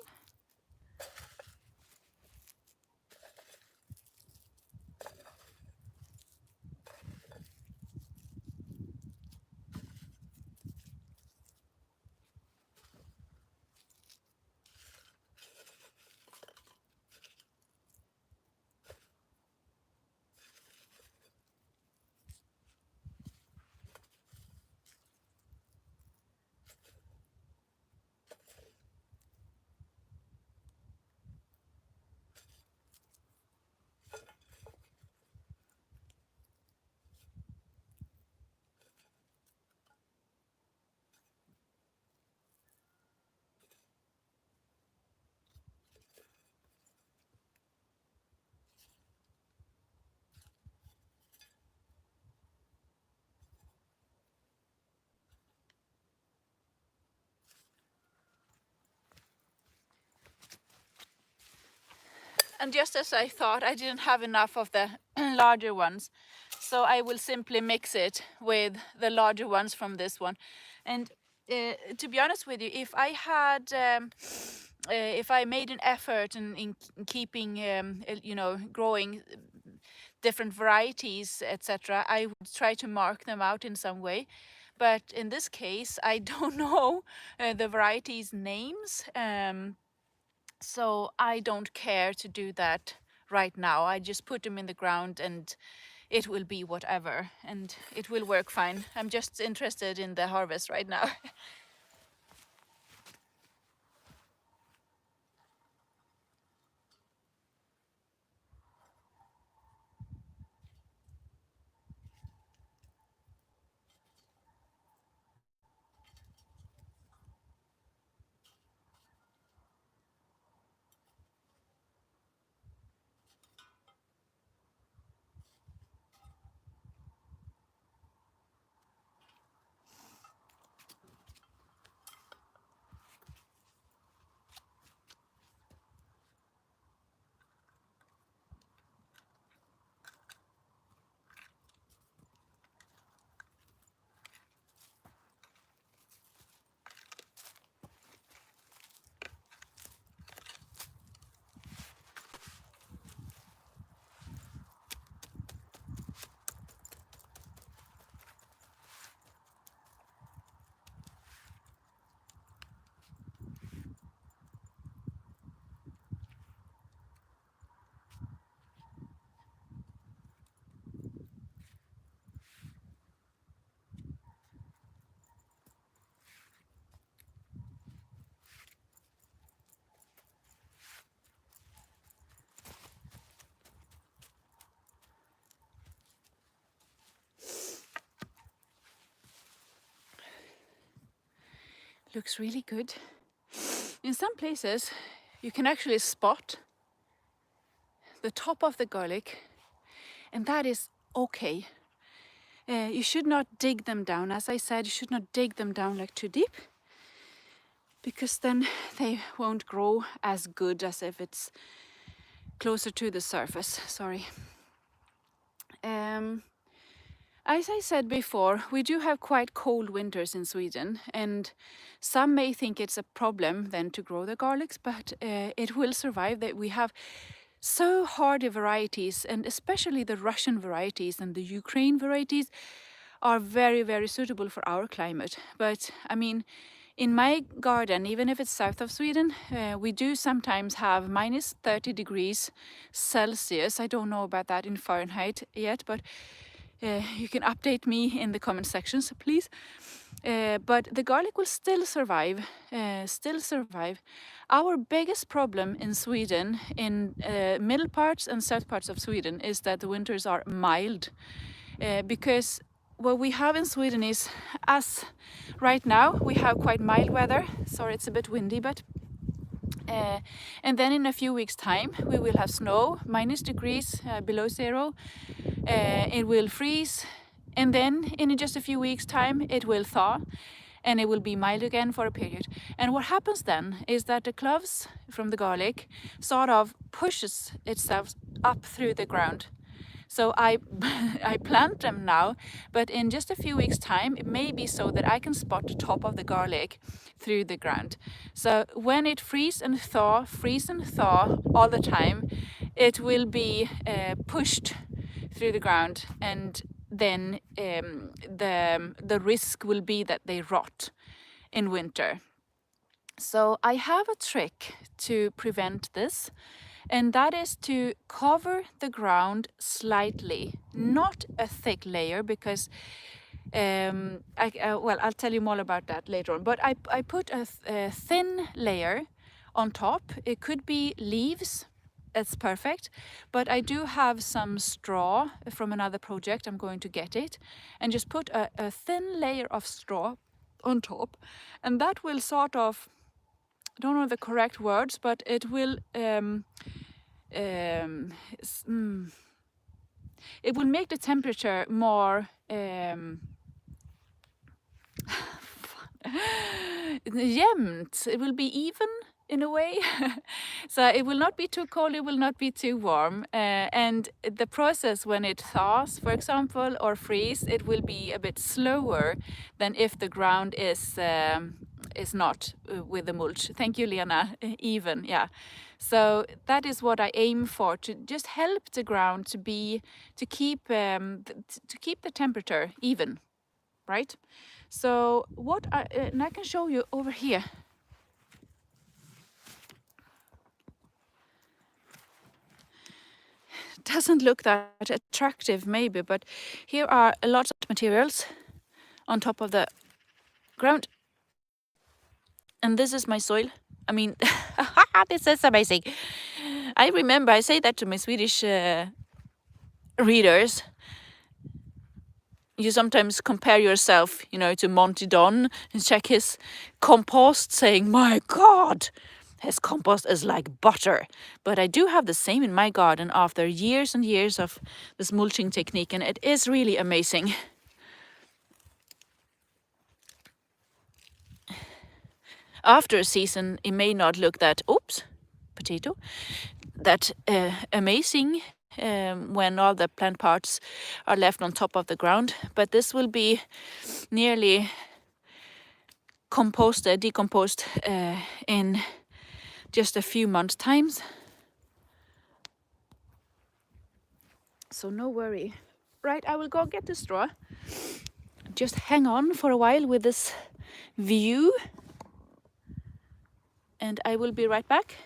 And just as I thought, I didn't have enough of the larger ones, so I will simply mix it with the larger ones from this one. And to be honest with you, if I had if I made an effort in keeping you know, growing different varieties, etc., I would try to mark them out in some way. But in this case, I don't know the varieties names, so I don't care to do that right now. I just put them in the ground and it will be whatever, and it will work fine. I'm just interested in the harvest right now. looks really good. In some places, you can actually spot the top of the garlic, and that is okay. You should not dig them down. As I said, you should not dig them down like too deep, because then they won't grow as good as if it's closer to the surface. Sorry. As I said before, we do have quite cold winters in Sweden, and some may think it's a problem then to grow the garlics, but it will survive. That we have so hardy varieties, and especially the Russian varieties and the Ukraine varieties are very, very suitable for our climate. But I mean, in my garden, even if it's south of Sweden, we do sometimes have minus 30 degrees Celsius. I don't know about that in Fahrenheit yet, but you can update me in the comment sections, please. But the garlic will still survive. Our biggest problem in Sweden, in middle parts and south parts of Sweden, is that the winters are mild. Because what we have in Sweden is, as right now, we have quite mild weather. Sorry, it's a bit windy, but and then in a few weeks' time, we will have snow, minus degrees below zero. It will freeze, and then in just a few weeks' time, it will thaw, and it will be mild again for a period. And what happens then is that the cloves from the garlic sort of pushes itself up through the ground. So I plant them now, but in just a few weeks' time, it may be so that I can spot the top of the garlic through the ground. So when it freeze and thaw all the time, it will be pushed through the ground, and then the risk will be that they rot in winter. So I have a trick to prevent this, and that is to cover the ground slightly, not a thick layer, because I'll tell you more about that later on. But I put a thin layer on top. It could be leaves. That's perfect. But I do have some straw from another project. I'm going to get it and just put a thin layer of straw on top, and that will sort of, I don't know the correct words, but it will it will make the temperature more jämnt. It will be even in a way. So it will not be too cold, it will not be too warm. And the process when it thaws, for example, or freeze, it will be a bit slower than if the ground is not with the mulch. Thank you, Lena. Even, yeah. So that is what I aim for, to just help the ground to keep the temperature even, right? So and I can show you over here. Doesn't look that attractive maybe, but here are a lot of materials on top of the ground, and this is my soil. I mean, this is amazing. I remember I say that to my Swedish readers. You sometimes compare yourself, to Monty Don and check his compost, saying, "My God, his compost is like butter." But I do have the same in my garden after years and years of this mulching technique, and it is really amazing. After a season, it may not look that, that amazing when all the plant parts are left on top of the ground, but this will be nearly decomposed in just a few months' times. So no worry. Right, I will go get the straw. Just hang on for a while with this view, and I will be right back.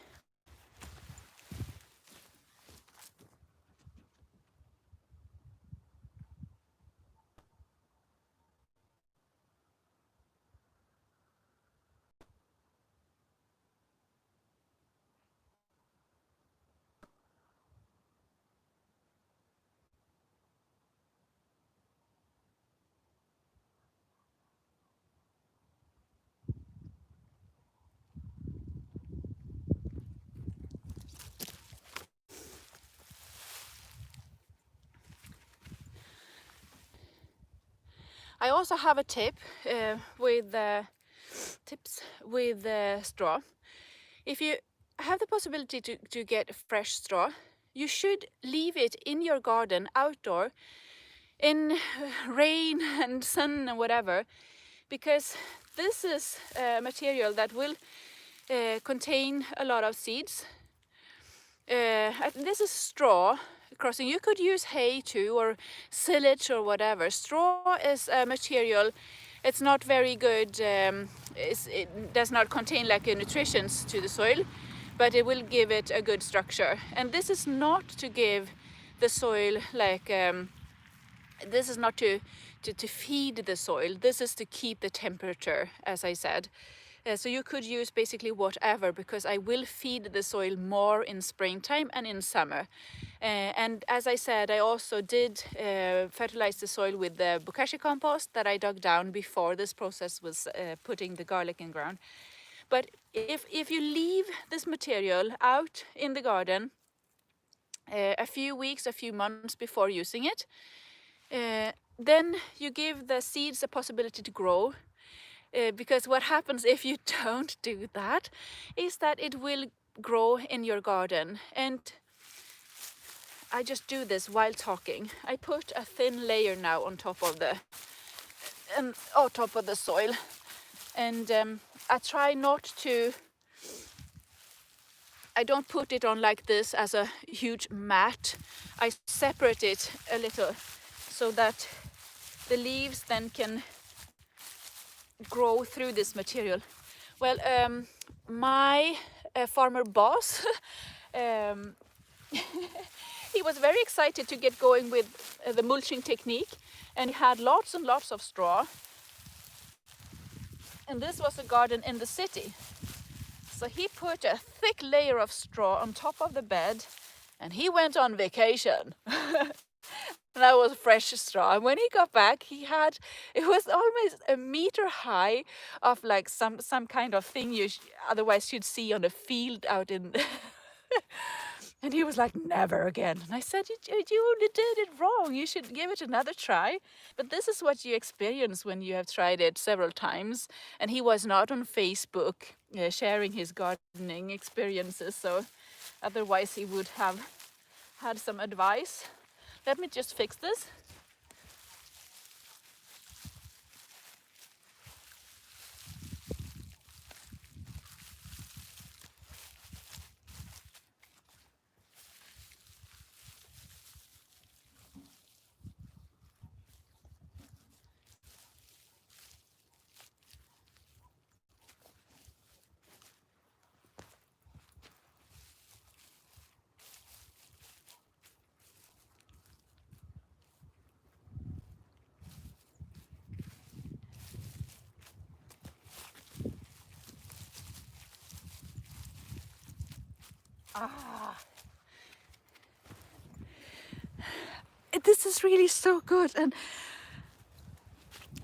I also have a tip with tips with straw. If you have the possibility to get fresh straw, you should leave it in your garden outdoor in rain and sun and whatever, because this is a material that will contain a lot of seeds. This is straw crossing. You could use hay too, or silage or whatever. Straw is a material, it's not very good, it does not contain like a nutrition to the soil, but it will give it a good structure. And this is not to give the soil like, this is not to feed the soil, this is to keep the temperature, as I said. So you could use basically whatever, because I will feed the soil more in springtime and in summer. And as I said, I also did fertilize the soil with the bokashi compost that I dug down before this process was putting the garlic in ground. But if you leave this material out in the garden a few weeks, a few months before using it, then you give the seeds a possibility to grow. Because what happens if you don't do that is that it will grow in your garden. And I just do this while talking. I put a thin layer now on top of the soil, and I try not to. I don't put it on like this as a huge mat. I separate it a little so that the leaves then can grow through this material. Well, my farmer boss, he was very excited to get going with the mulching technique, and he had lots and lots of straw. And this was a garden in the city. So he put a thick layer of straw on top of the bed, and he went on vacation. That was fresh straw. And when he got back, it was almost a meter high of like some kind of thing you otherwise you'd see on a field out in. And he was like, never again. And I said, you only did it wrong. You should give it another try. But this is what you experience when you have tried it several times. And he was not on Facebook sharing his gardening experiences. So otherwise he would have had some advice. Let me just fix this. This is really so good, and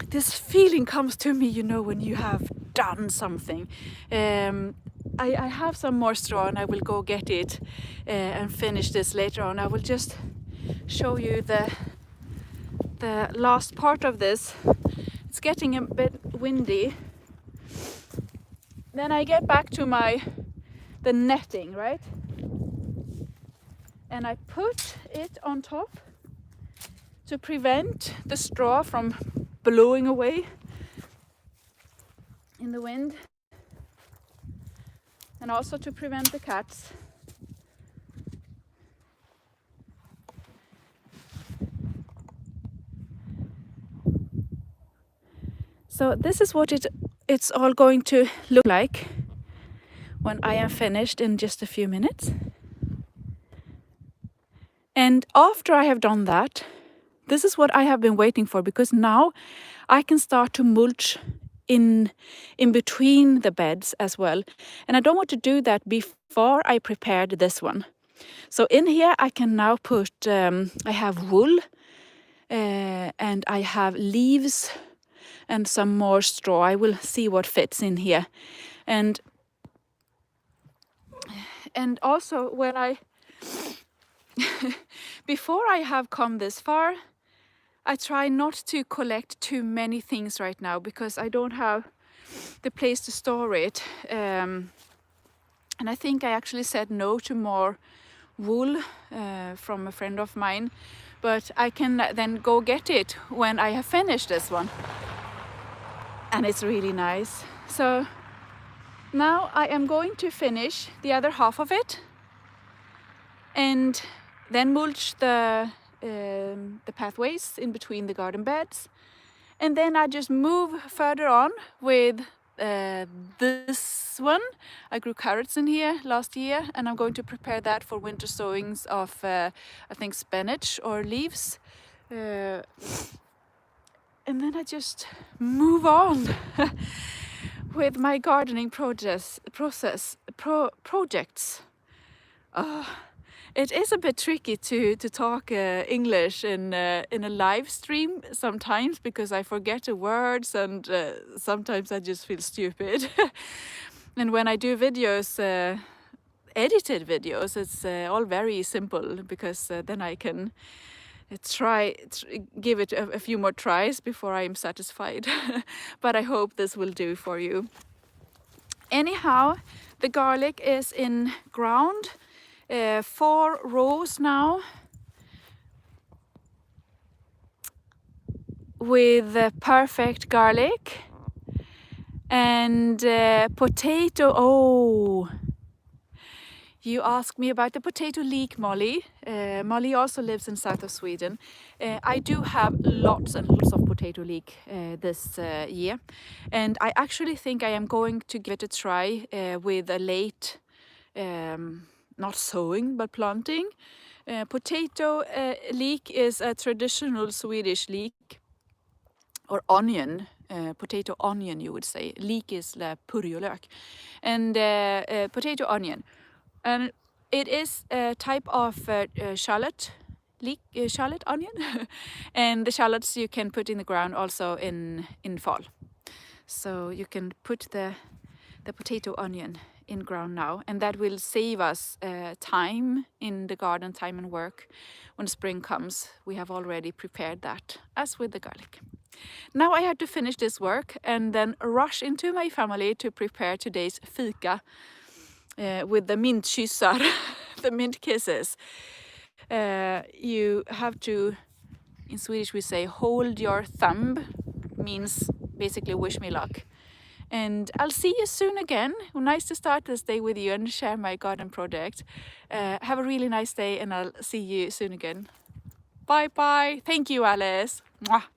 this feeling comes to me, when you have done something. I have some more straw, and I will go get it and finish this later on. I will just show you the last part of this. It's getting a bit windy. Then I get back to the netting, right? And I put it on top to prevent the straw from blowing away in the wind, and also to prevent the cats. So this is what it's all going to look like when I am finished in just a few minutes. And after I have done that, this is what I have been waiting for, because now I can start to mulch in between the beds as well. And I don't want to do that before I prepared this one. So in here I can now put, I have wool and I have leaves and some more straw. I will see what fits in here. And also when before I have come this far, I try not to collect too many things right now because I don't have the place to store it. And I think I actually said no to more wool from a friend of mine, but I can then go get it when I have finished this one. And it's really nice. So now I am going to finish the other half of it and then mulch the pathways in between the garden beds. And then I just move further on with this one. I grew carrots in here last year, and I'm going to prepare that for winter sowings of I think spinach or leaves. And then I just move on with my gardening projects. It is a bit tricky to talk English in a live stream sometimes because I forget the words and sometimes I just feel stupid. And when I do videos, edited videos, it's all very simple because then I can give it a few more tries before I am satisfied. But I hope this will do for you. Anyhow, the garlic is in ground. 4 rows now with perfect garlic and potato. Oh, you asked me about the potato leek, Molly. Molly also lives in south of Sweden. I do have lots and lots of potato leek this year, and I actually think I am going to give it a try with a late not sowing but planting. Potato leek is a traditional Swedish leek or onion, potato onion you would say. Leek is the purjolök, and potato onion. And it is a type of shallot, shallot onion, and the shallots you can put in the ground also in fall. So you can put the potato onion in ground now, and that will save us time in the garden, time and work. When spring comes, we have already prepared that, as with the garlic. Now I have to finish this work and then rush into my family to prepare today's fika with the mintkyssar, the mint kisses. You have to, in Swedish we say, hold your thumb, means basically wish me luck. And I'll see you soon again. Nice to start this day with you and share my garden project. Have a really nice day and I'll see you soon again. Bye bye. Thank you, Alice. Mwah.